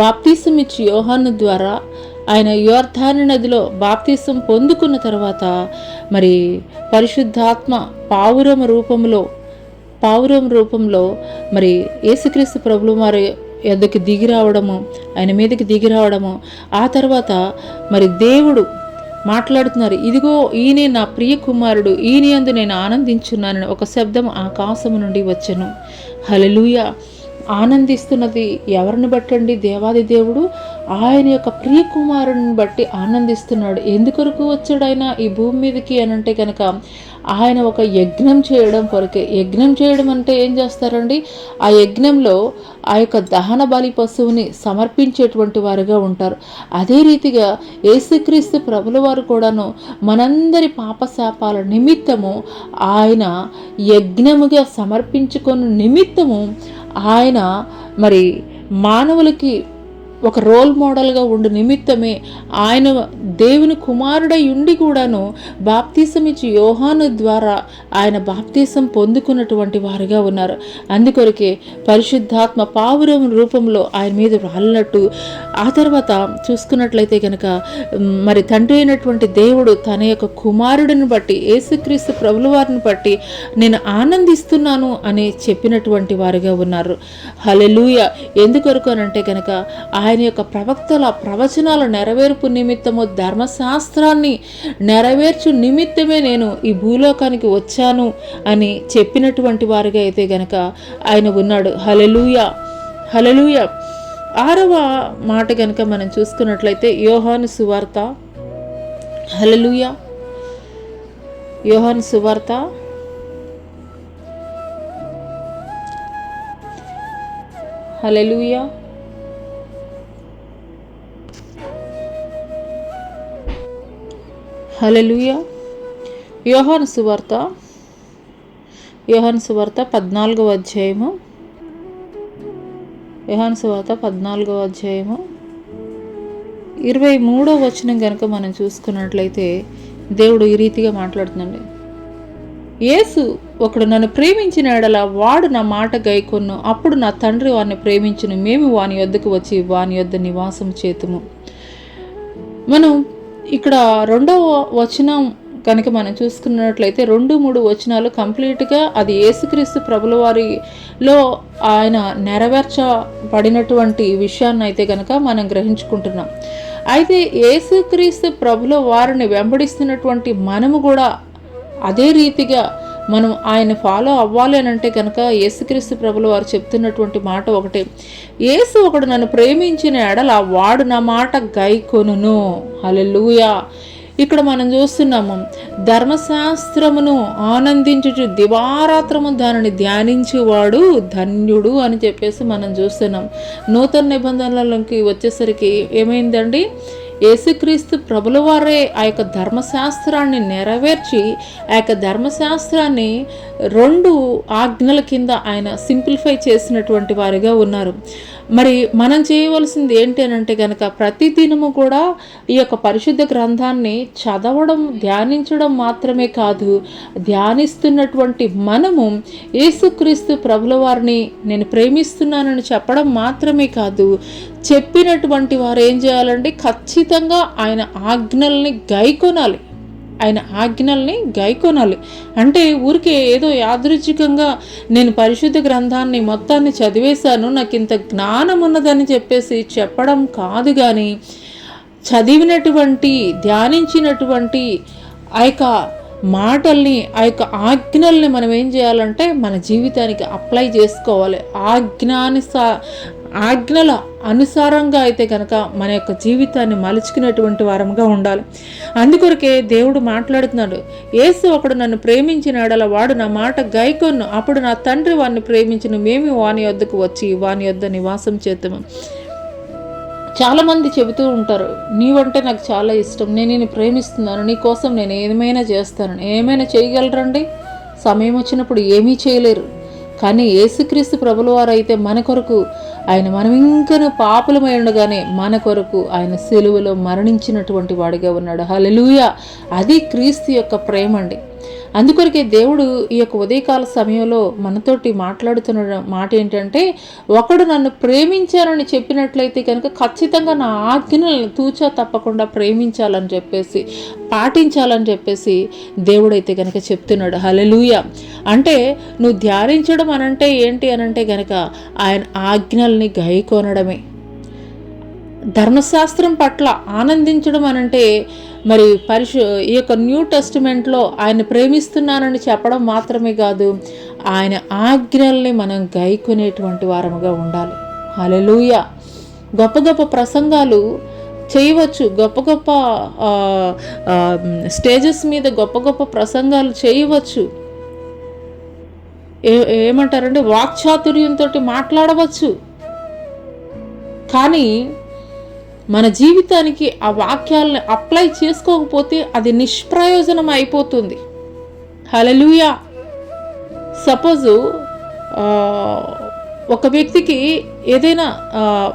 బాప్తీసం ఇచ్చి యోహాను ద్వారా ఆయన యోర్దాను నదిలో బాప్తీసం పొందుకున్న తర్వాత మరి పరిశుద్ధాత్మ పావురం రూపంలో మరి యేసుక్రీస్తు ప్రభుల వారి యొద్దకు దిగి రావడము, ఆయన మీదకి దిగి రావడము, ఆ తర్వాత మరి దేవుడు మాట్లాడుతున్నారు, ఇదిగో ఈయనే నా ప్రియ కుమారుడు, ఈయన యందు నేను ఆనందించున్నానని ఒక శబ్దం ఆకాశము నుండి వచ్చెను. హల్లెలూయా. ఆనందిస్తున్నది ఎవరిని బట్టండి? దేవాది దేవుడు ఆయన యొక్క ప్రియ కుమారుని బట్టి ఆనందిస్తున్నాడు. ఎందుకొరకు వచ్చాడు ఆయన ఈ భూమి మీదకి అని అంటే కనుక ఆయన ఒక యజ్ఞం చేయడం కొరకే. యజ్ఞం చేయడం అంటే ఏం చేస్తారండి? ఆ యజ్ఞంలో ఆ యొక్క దహన బలి పశువుని సమర్పించేటువంటి వారుగా ఉంటారు. అదే రీతిగా యేసుక్రీస్తు ప్రభుల వారు కూడాను మనందరి పాపశాపాల నిమిత్తము ఆయన యజ్ఞముగా సమర్పించుకొని నిమిత్తము ఆయన మరి మానవులకి ఒక రోల్ మోడల్గా ఉండు నిమిత్తమే ఆయన దేవుని కుమారుడై ఉండి కూడాను బాప్తీసం ఇచ్చి యోహాను ద్వారా ఆయన బాప్తీసం పొందుకున్నటువంటి వారుగా ఉన్నారు. అందుకొరకే పరిశుద్ధాత్మ పావురం రూపంలో ఆయన మీద రాలినట్టు ఆ తర్వాత చూసుకున్నట్లయితే కనుక మరి తండ్రి అయినటువంటి దేవుడు తన యొక్క కుమారుడిని బట్టి యేసుక్రీస్తు ప్రభుల వారిని బట్టి నేను ఆనందిస్తున్నాను అని చెప్పినటువంటి వారుగా ఉన్నారు. హల్లెలూయా. ఎందుకొరకు అనంటే కనుక ఆయన యొక్క ప్రవక్తల ప్రవచనాల నెరవేర్పు నిమిత్తము ధర్మశాస్త్రాన్ని నెరవేర్చు నిమిత్తమే నేను ఈ భూలోకానికి వచ్చాను అని చెప్పినటువంటి వారిగా అయితే గనక ఆయన ఉన్నాడు. హల్లెలూయా, హల్లెలూయా. 6వ మాట కనుక మనం చూసుకున్నట్లయితే యోహాను సువార్త, హల్లెలూయా, యోహాను సువార్త హల్లెలూయా, హల్లెలూయా, యోహాను సువార్త 14వ అధ్యాయము, యోహాను సువార్త 14వ అధ్యాయము 23వ వచనం కనుక మనం చూసుకున్నట్లయితే దేవుడు ఈ రీతిగా మాట్లాడుతుందండి. యేసు, ఒకడు నన్ను ప్రేమించిన ఎడల వాడు నా మాట గైకొను, అప్పుడు నా తండ్రి వారిని ప్రేమించును, మేము వాని యొద్దకు వచ్చి వాని యొద్ద నివాసం చేతుము. మనం ఇక్కడ 2వ వచనం కనుక మనం చూసుకున్నట్లయితే 2-3 వచనాలు కంప్లీట్గా అది యేసుక్రీస్తు ప్రభుల వారిలో ఆయన నెరవేర్చబడినటువంటి విషయాన్ని అయితే కనుక మనం గ్రహించుకుంటున్నాం. అయితే యేసుక్రీస్తు ప్రభుల వారిని వెంబడిస్తున్నటువంటి మనము కూడా అదే రీతిగా మనం ఆయన ఫాలో అవ్వాలి అని అంటే కనుక యేసుక్రీస్తు ప్రభుల వారు చెప్తున్నటువంటి మాట ఒకటే, యేసు, ఒకడు నన్ను ప్రేమించిన ఎడల వాడు నా మాట గైకొనును. హల్లెలూయా. ఇక్కడ మనం చూస్తున్నాము, ధర్మశాస్త్రమును ఆనందించుచు దివారాత్రము దానిని ధ్యానించేవాడు ధన్యుడు అని చెప్పేసి మనం చూస్తున్నాం. నూతన నిబంధనలకి వచ్చేసరికి ఏమైందండి, యేసుక్రీస్తు ప్రభుల వారే ఆ యొక్క ధర్మశాస్త్రాన్ని నెరవేర్చి ఆ యొక్క ధర్మశాస్త్రాన్ని 2 ఆజ్ఞల కింద ఆయన సింప్లిఫై చేసినటువంటి వారిగా ఉన్నారు. మరి మనం చేయవలసింది ఏంటి అని అంటే కనుక ప్రతిదినము కూడా ఈ యొక్క పరిశుద్ధ గ్రంథాన్ని చదవడం, ధ్యానించడం మాత్రమే కాదు, ధ్యానిస్తున్నటువంటి మనము యేసుక్రీస్తు ప్రభుల వారిని నేను ప్రేమిస్తున్నానని చెప్పడం మాత్రమే కాదు, చెప్పినటువంటి వారు ఏం చేయాలంటే ఖచ్చితంగా ఆయన ఆజ్ఞల్ని గైకొనాలి. ఆయన ఆజ్ఞల్ని గైకొనాలి. అంటే ఊరికే ఏదో యాదృచ్ఛికంగా నేను పరిశుద్ధ గ్రంథాన్ని మొత్తాన్ని చదివేశాను, నాకు ఇంత జ్ఞానం ఉన్నదని చెప్పేసి చెప్పడం కాదు, కానీ చదివినటువంటి, ధ్యానించినటువంటి ఆ యొక్క మాటల్ని, ఆ యొక్క ఆజ్ఞల్ని మనం ఏం చేయాలంటే మన జీవితానికి అప్లై చేసుకోవాలి. ఆజ్ఞల అనుసారంగా అయితే కనుక మన యొక్క జీవితాన్ని మలుచుకునేటువంటి వారంగా ఉండాలి. అందుకొరకే దేవుడు మాట్లాడుతున్నాడు, యేసు, ఒకడు నన్ను ప్రేమించిన ఎడల వాడు నా మాట గైకొను, అప్పుడు నా తండ్రి వాడిని ప్రేమించును, మేము వాని యొద్దకు వచ్చి వాని యొద్ద నివాసం చేద్దాము. చాలామంది చెబుతూ ఉంటారు, నీవంటే నాకు చాలా ఇష్టం, నేను నిన్ను ప్రేమిస్తున్నాను, నీ కోసం నేను ఏమైనా చేస్తాను. ఏమైనా చేయగలరండి? సమయం వచ్చినప్పుడు ఏమీ చేయలేరు. కానీ యేసుక్రీస్తు ప్రభుల వారు అయితే మన కొరకు ఆయన, మనం ఇంకను పాపులమై ఉండగానే మన కొరకు ఆయన సిలువలో మరణించినటువంటి వాడిగా ఉన్నాడు. హల్లెలూయా. అది క్రీస్తు యొక్క ప్రేమ అండి. అందుకొరకే దేవుడు ఈ యొక్క ఉదయకాల సమయంలో మనతోటి మాట్లాడుతున్న మాట ఏంటంటే, ఒకడు నన్ను ప్రేమించాలని చెప్పినట్లయితే కనుక ఖచ్చితంగా నా ఆజ్ఞలను తూచా తప్పకుండా ప్రేమించాలని చెప్పేసి, పాటించాలని చెప్పేసి దేవుడైతే కనుక చెప్తున్నాడు. హల్లెలూయా. అంటే నువ్వు ధ్యానించడం అనంటే ఏంటి అనంటే కనుక ఆయన ఆజ్ఞల్ని గైకొనడమే. ధర్మశాస్త్రం పట్ల ఆనందించడం అనంటే మరి ఈ యొక్క న్యూ టెస్టిమెంట్లో ఆయన ప్రేమిస్తున్నానని చెప్పడం మాత్రమే కాదు, ఆయన ఆజ్ఞల్ని మనం గైకొనేటువంటి వారముగా ఉండాలి. హల్లెలూయా. గొప్ప గొప్ప ప్రసంగాలు చేయవచ్చు, గొప్ప గొప్ప స్టేజెస్ మీద గొప్ప గొప్ప ప్రసంగాలు చేయవచ్చు, ఏమంటారంటే వాక్చాతుర్యంతో మాట్లాడవచ్చు. కానీ మన జీవితానికి ఆ వాక్యాలను అప్లై చేసుకోకపోతే అది నిష్ప్రయోజనం అయిపోతుంది. హల్లెలూయా. సపోజు ఒక వ్యక్తికి ఏదైనా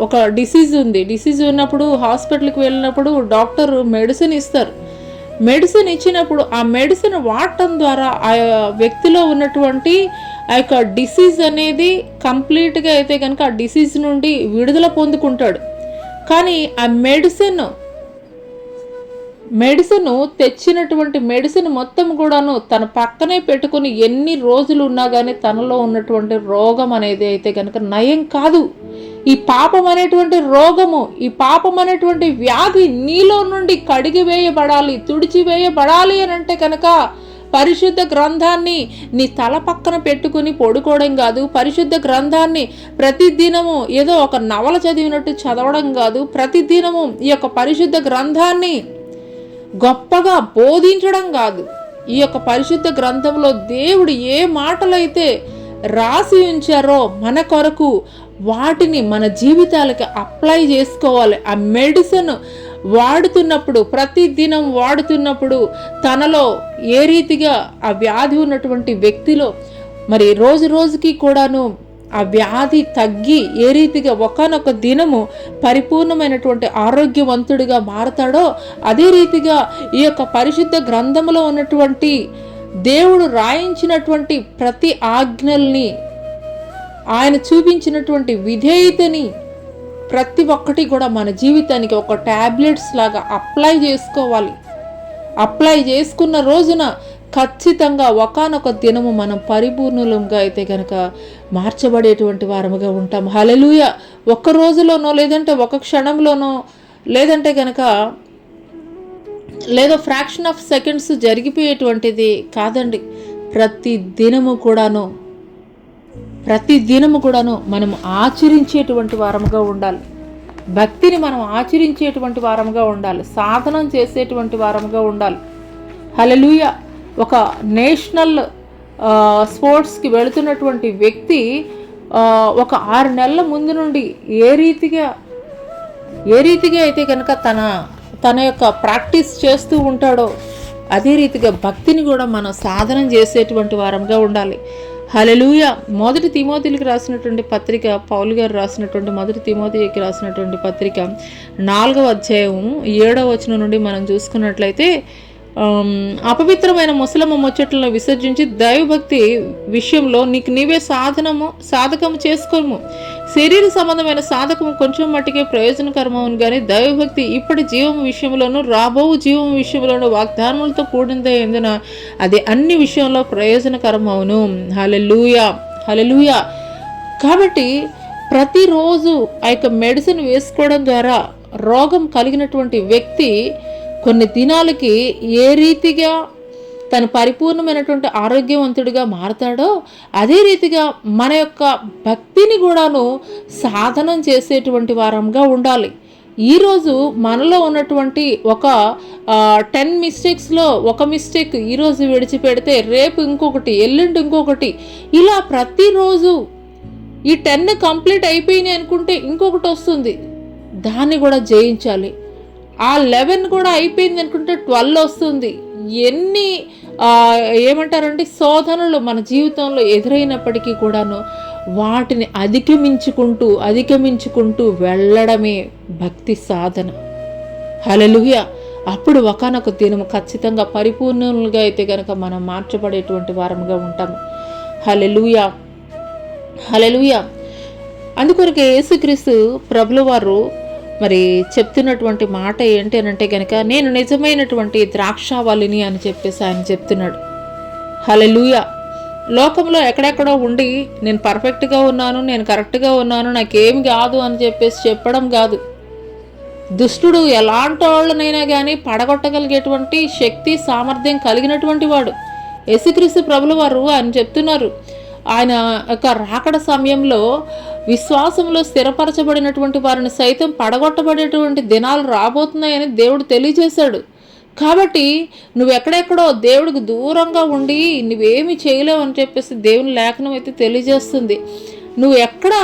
ఒక డిసీజ్ ఉంది, డిసీజ్ ఉన్నప్పుడు హాస్పిటల్కి వెళ్ళినప్పుడు డాక్టర్ మెడిసిన్ ఇస్తారు. మెడిసిన్ ఇచ్చినప్పుడు ఆ మెడిసిన్ వాడటం ద్వారా ఆ వ్యక్తిలో ఉన్నటువంటి ఆ యొక్క డిసీజ్ అనేది కంప్లీట్గా అయితే కనుక ఆ డిసీజ్ నుండి విడుదల పొందుకుంటాడు. కానీ ఆ మెడిసిన్ తెచ్చినటువంటి మెడిసిన్ మొత్తం కూడాను తన పక్కనే పెట్టుకుని ఎన్ని రోజులు ఉన్నా కానీ తనలో ఉన్నటువంటి రోగం అనేది అయితే కనుక నయం కాదు. ఈ పాపం అనేటువంటి రోగము, ఈ పాపం అనేటువంటి వ్యాధి నీలో నుండి కడిగివేయబడాలి, తుడిచివేయబడాలి అని అంటే కనుక పరిశుద్ధ గ్రంథాన్ని నీ తల పక్కన పెట్టుకుని పడుకోవడం కాదు. పరిశుద్ధ గ్రంథాన్ని ప్రతిదినము ఏదో ఒక నవల చదివినట్టు చదవడం కాదు. ప్రతిదినము ఈ యొక్క పరిశుద్ధ గ్రంథాన్ని గొప్పగా బోధించడం కాదు. ఈ యొక్క పరిశుద్ధ గ్రంథంలో దేవుడు ఏ మాటలైతే రాసి ఉంచారో మన కొరకు వాటిని మన జీవితాలకి అప్లై చేసుకోవాలి. ఆ మెడిసిన్ వాడుతున్నప్పుడు, ప్రతిదినం వాడుతున్నప్పుడు తనలో ఏ రీతిగా ఆ వ్యాధి ఉన్నటువంటి వ్యక్తిలో మరి రోజు రోజుకి కూడాను ఆ వ్యాధి తగ్గి ఏ రీతిగా ఒకానొక దినము పరిపూర్ణమైనటువంటి ఆరోగ్యవంతుడిగా మారతాడో అదే రీతిగా ఈ యొక్క పరిశుద్ధ గ్రంథంలో ఉన్నటువంటి దేవుడు రాయించినటువంటి ప్రతి ఆజ్ఞల్ని, ఆయన చూపించినటువంటి విధేయతని ప్రతి ఒక్కటి కూడా మన జీవితానికి ఒక టాబ్లెట్స్ లాగా అప్లై చేసుకోవాలి. అప్లై చేసుకున్న రోజున ఖచ్చితంగా ఒకానొక దినము మనం పరిపూర్ణులంగా అయితే కనుక మార్చబడేటువంటి వారముగా ఉంటాం. హల్లెలూయా. ఒక్క రోజులోనో లేదంటే ఒక క్షణంలోనో లేదంటే కనుక లేదో ఫ్రాక్షన్ ఆఫ్ సెకండ్స్ జరిగిపోయేటువంటిది కాదండి. ప్రతి దినము కూడాను మనం ఆచరించేటువంటి వారముగా ఉండాలి. భక్తిని మనం ఆచరించేటువంటి వారముగా ఉండాలి. సాధనం చేసేటువంటి వారముగా ఉండాలి. హల్లెలూయా. ఒక నేషనల్ స్పోర్ట్స్కి వెళుతున్నటువంటి వ్యక్తి ఒక 6 నెలల ముందు నుండి ఏ రీతిగా అయితే కనుక తన యొక్క ప్రాక్టీస్ చేస్తూ ఉంటాడో అదే రీతిగా భక్తిని కూడా మనం సాధనం చేసేటువంటి వారంగా ఉండాలి. హల్లెలూయా. మొదటి తిమోతికి రాసినటువంటి పత్రిక, పౌలు గారు రాసినటువంటి మొదటి తిమోతికి రాసినటువంటి పత్రిక 4వ అధ్యాయం 7వ వచనం నుండి మనం చూసుకున్నట్లయితే, అపవిత్రమైన ముసలమ్మ ముచ్చట్లను విసర్జించి దైవభక్తి విషయంలో నీకు నీవే సాధకము చేసుకోము. శరీర సంబంధమైన సాధకము కొంచెం మట్టికే ప్రయోజనకరమవును కానీ దైవభక్తి ఇప్పటి జీవం విషయంలోనూ రాబో జీవం విషయంలోనూ వాగ్దానములతో కూడిందే ఎందున అది అన్ని విషయంలో ప్రయోజనకరమవును. హల్లెలూయా, హల్లెలూయా. కాబట్టి ప్రతిరోజు ఆ యొక్క మెడిసిన్ వేసుకోవడం ద్వారా రోగం కలిగినటువంటి వ్యక్తి కొన్ని దినాలకి ఏ రీతిగా తను పరిపూర్ణమైనటువంటి ఆరోగ్యవంతుడిగా మారతాడో అదే రీతిగా మన యొక్క భక్తిని కూడాను సాధనం చేసేటువంటి వారంగా ఉండాలి. ఈరోజు మనలో ఉన్నటువంటి ఒక 10 మిస్టేక్స్లో ఒక మిస్టేక్ ఈరోజు విడిచిపెడితే రేపు ఇంకొకటి, ఎల్లుండి ఇంకొకటి, ఇలా ప్రతిరోజు ఈ 10 కంప్లీట్ అయిపోయినాయి అనుకుంటే ఇంకొకటి వస్తుంది, దాన్ని కూడా జయించాలి. ఆ 11 కూడా అయిపోయింది అనుకుంటే 12 వస్తుంది. ఎన్ని ఏమంటారంటే శోధనలు మన జీవితంలో ఎదురైనప్పటికీ కూడాను వాటిని అధిగమించుకుంటూ వెళ్ళడమే భక్తి సాధన. హల్లెలూయా. అప్పుడు ఒకానొక దినము ఖచ్చితంగా పరిపూర్ణులుగా అయితే కనుక మనం మార్చబడేటువంటి వారముగా ఉంటాము. హల్లెలూయా, హల్లెలూయా. అందుకొరకే యేసుక్రీస్తు ప్రభుల వారు మరి చెప్తున్నటువంటి మాట ఏంటి అని అంటే కనుక, నేను నిజమైనటువంటి ద్రాక్షావల్లిని అని చెప్పేసి ఆయన చెప్తున్నాడు. హల్లెలూయా. లోకంలో ఎక్కడెక్కడో ఉండి నేను పర్ఫెక్ట్గా ఉన్నాను, నేను కరెక్ట్గా ఉన్నాను, నాకేమి కాదు అని చెప్పేసి చెప్పడం కాదు. దుష్టుడు ఎలాంటి వాళ్ళనైనా కానీ పడగొట్టగలిగేటువంటి శక్తి సామర్థ్యం కలిగినటువంటి వాడు. యేసుక్రీస్తు ప్రభుల వారు ఆయన చెప్తున్నారు, ఆయన యొక్క రాకడ సమయంలో విశ్వాసంలో స్థిరపరచబడినటువంటి వారిని సైతం పడగొట్టబడేటువంటి దినాలు రాబోతున్నాయని దేవుడు తెలియజేశాడు. కాబట్టి నువ్వు ఎక్కడెక్కడో దేవుడికి దూరంగా ఉండి నువ్వేమి చేయలేవు అని చెప్పేసి దేవుని లేఖనం అయితే తెలియజేస్తుంది. నువ్వు ఎక్కడ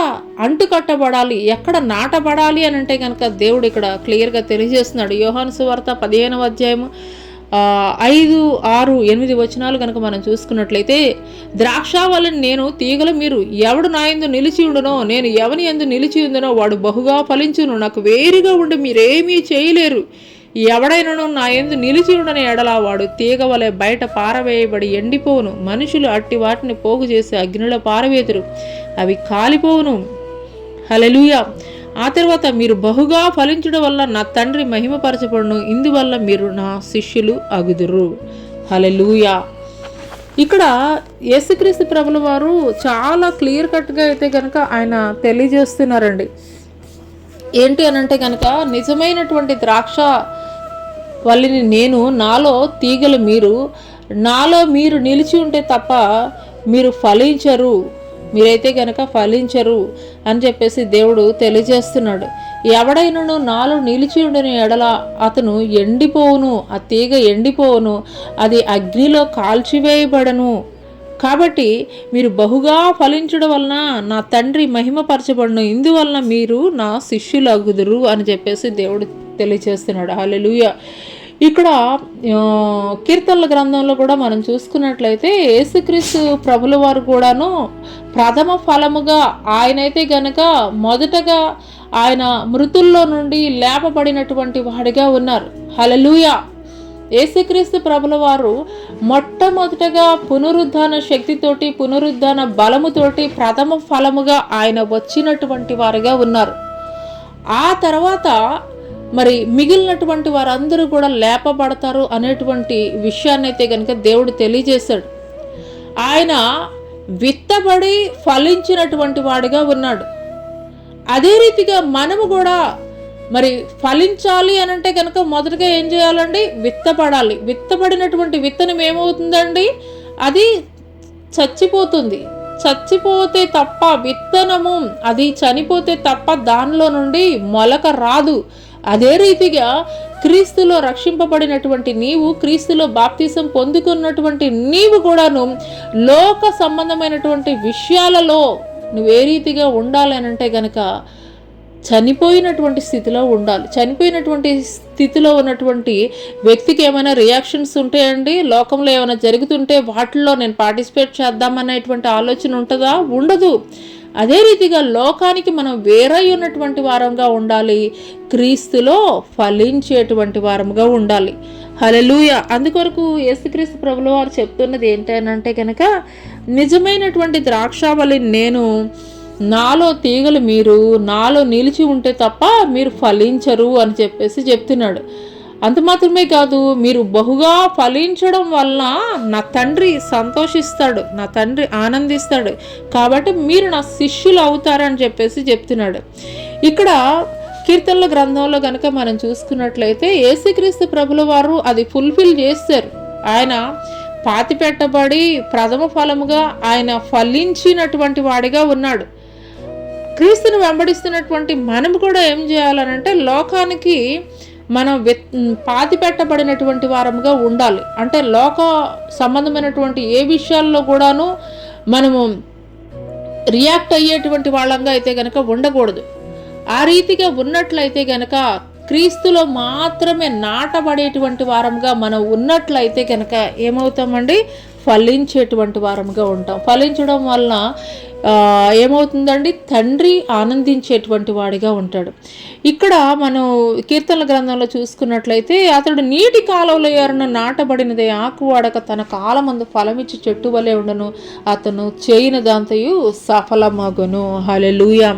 అంటు కట్టబడాలి, ఎక్కడ నాటబడాలి అని అంటే కనుక దేవుడు ఇక్కడ క్లియర్గా తెలియజేస్తున్నాడు. యోహాను సువార్త 15వ అధ్యాయము 5, 6, 8 వచనాలు కనుక మనం చూసుకున్నట్లయితే, ద్రాక్షావల్లిని నేను, తీగలు మీరు. ఎవడు నా యందు నిలిచి ఉండునో, నేను ఎవని యందు నిలిచి ఉండునో వాడు బహుగా ఫలించును. నాకు వేరుగా ఉండి మీరేమీ చేయలేరు. ఎవడైనాను నా యందు నిలిచి ఉండని ఎడల వాడు తీగ వలె బయట పారవేయబడి ఎండిపోవును. మనుషులు అట్టి వాటిని పోగు చేసి అగ్నిలో పారవేతురు, అవి కాలిపోవును. హల్లెలూయా. ఆ తర్వాత మీరు బహుగా ఫలించడం వల్ల నా తండ్రి మహిమపరచబడును, ఇందువల్ల మీరు నా శిష్యులు అగుదురు. హల్లెలూయా. ఇక్కడ యేసుక్రీస్తు ప్రభుల వారు చాలా క్లియర్ కట్గా అయితే కనుక ఆయన తెలియజేస్తున్నారండి. ఏంటి అనంటే కనుక, నిజమైనటువంటి ద్రాక్ష వల్లిని నేను, నాలో తీగలు మీరు. నాలో మీరు నిలిచి ఉంటే తప్ప మీరు ఫలించరు, మీరైతే గనక ఫలించరు అని చెప్పేసి దేవుడు తెలియజేస్తున్నాడు. ఎవడైనను నాలో నిలిచి ఉండిన ఎడల అతను ఎండిపోవును, ఆ తీగ ఎండిపోవును, అది అగ్నిలో కాల్చివేయబడను. కాబట్టి మీరు బహుగా ఫలించడం వలన నా తండ్రి మహిమపరచబడును, ఇందువలన మీరు నా శిష్యులగుదురు అని చెప్పేసి దేవుడు తెలియజేస్తున్నాడు. హల్లెలూయా. ఇక్కడ కీర్తనల గ్రంథంలో కూడా మనం చూసుకున్నట్లయితే యేసుక్రీస్తు ప్రభుల వారు కూడాను ప్రథమ ఫలముగా ఆయనైతే గనక మొదటగా ఆయన మృతుల్లో నుండి లేపబడినటువంటి వాడిగా ఉన్నారు. హల్లెలూయా. యేసుక్రీస్తు ప్రభుల వారు మొట్టమొదటగా పునరుద్ధాన శక్తితోటి, పునరుద్ధాన బలముతోటి ప్రథమ ఫలముగా ఆయన వచ్చినటువంటి వారుగా ఉన్నారు. ఆ తర్వాత మరి మిగిలినటువంటి వారందరూ కూడా లేపబడతారు అనేటువంటి విషయాన్ని అయితే కనుక దేవుడు తెలియజేశాడు. ఆయన విత్తబడి ఫలించినటువంటి వాడిగా ఉన్నాడు. అదే రీతిగా మనము కూడా మరి ఫలించాలి అని అంటే కనుక మొదటగా ఏం చేయాలండి? విత్తబడాలి. విత్తబడినటువంటి విత్తనం ఏమవుతుందండి? అది చచ్చిపోతుంది. చచ్చిపోతే తప్ప విత్తనము అది చనిపోతే తప్ప దానిలో నుండి మొలక రాదు. అదే రీతిగా క్రీస్తులో రక్షింపబడినటువంటి నీవు, క్రీస్తులో బాప్తిసం పొందుకున్నటువంటి నీవు కూడాను లోక సంబంధమైనటువంటి విషయాలలో నువ్వు ఏ రీతిగా ఉండాలి అని అంటే గనక చనిపోయినటువంటి స్థితిలో ఉండాలి. చనిపోయినటువంటి స్థితిలో ఉన్నటువంటి వ్యక్తికి ఏమైనా రియాక్షన్స్ ఉంటాయండి? లోకంలో ఏమైనా జరుగుతుంటే వాటిల్లో నేను పార్టిసిపేట్ చేద్దామనేటువంటి ఆలోచన ఉంటుందా? ఉండదు. అదే రీతిగా లోకానికి మనం వేరై ఉన్నటువంటి వారంగా ఉండాలి, క్రీస్తులో ఫలించేటువంటి వారంగా ఉండాలి. హల్లెలూయా. అందుకొరకు యేసుక్రీస్తు ప్రభుల వారు చెప్తున్నది ఏంటంటే కనుక నిజమైనటువంటి ద్రాక్షావళి నేను, నాలో తీగలు మీరు, నాలో నిలిచి ఉంటే తప్ప మీరు ఫలించరు అని చెప్పేసి చెప్తున్నాడు. అంత మాత్రమే కాదు, మీరు బహుగా ఫలించడం వల్ల నా తండ్రి సంతోషిస్తాడు, నా తండ్రి ఆనందిస్తాడు, కాబట్టి మీరు నా శిష్యులు అవుతారని చెప్పేసి చెప్తున్నాడు. ఇక్కడ కీర్తనల గ్రంథంలో కనుక మనం చూసుకున్నట్లయితే యేసుక్రీస్తు ప్రభుల వారు అది ఫుల్ఫిల్ చేస్తారు. ఆయన పాతి పెట్టబడి ప్రథమ ఫలముగా ఆయన ఫలించినటువంటి వాడిగా ఉన్నాడు. క్రీస్తుని వెంబడిస్తున్నటువంటి మనం కూడా ఏం చేయాలనంటే లోకానికి మనం పాతి పెట్టబడినటువంటి వారముగా ఉండాలి. అంటే లోక సంబంధమైనటువంటి ఏ విషయాల్లో కూడాను మనము రియాక్ట్ అయ్యేటువంటి వాళ్ళంగా అయితే కనుక ఉండకూడదు. ఆ రీతిగా ఉన్నట్లయితే కనుక క్రీస్తులో మాత్రమే నాటబడేటువంటి వారంగా మనం ఉన్నట్లయితే కనుక ఏమవుతామండి? ఫలించేటువంటి వారంగా ఉంటాం. ఫలించడం వలన ఏమవుతుందండి? తండ్రి ఆనందించేటువంటి వాడిగా ఉంటాడు. ఇక్కడ మనం కీర్తనల గ్రంథంలో చూసుకున్నట్లయితే అతడు నీటి కాలువల యొరన నాటబడినదే, ఆకు వాడక తన కాలమందు ఫలమిచ్చి చెట్టు వలె ఉండను, అతను చేయని దాంతయు సఫలమగును. హల్లెలూయా.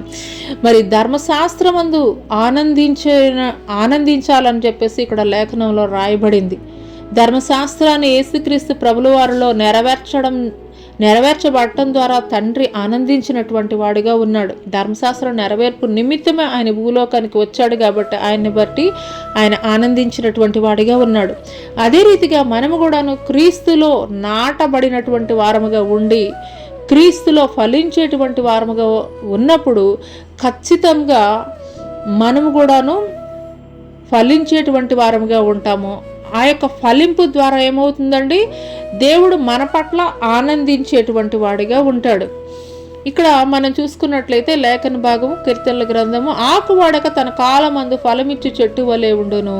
మరి ధర్మశాస్త్రమందు ఆనందించాలని చెప్పేసి ఇక్కడ లేఖనంలో రాయబడింది. ధర్మశాస్త్రాన్ని యేసుక్రీస్తు ప్రభుల వారిలో నెరవేర్చబడటం ద్వారా తండ్రి ఆనందించినటువంటి వాడిగా ఉన్నాడు. ధర్మశాస్త్రం నెరవేర్పు నిమిత్తమే ఆయన భూలోకానికి వచ్చాడు కాబట్టి ఆయన్ని బట్టి ఆయన ఆనందించినటువంటి వాడిగా ఉన్నాడు. అదే రీతిగా మనము కూడాను క్రీస్తులో నాటబడినటువంటి వారముగా ఉండి క్రీస్తులో ఫలించేటువంటి వారముగా ఉన్నప్పుడు ఖచ్చితంగా మనము కూడాను ఫలించేటువంటి వారముగా ఉంటాము. ఆ యొక్క ఫలింపు ద్వారా ఏమవుతుందండి? దేవుడు మన పట్ల ఆనందించేటువంటి వాడిగా ఉంటాడు. ఇక్కడ మనం చూసుకున్నట్లయితే లేఖన భాగము కీర్తనల గ్రంథము, ఆకువాడక తన కాలమందు ఫలమిచ్చి చెట్టు వలె ఉండును,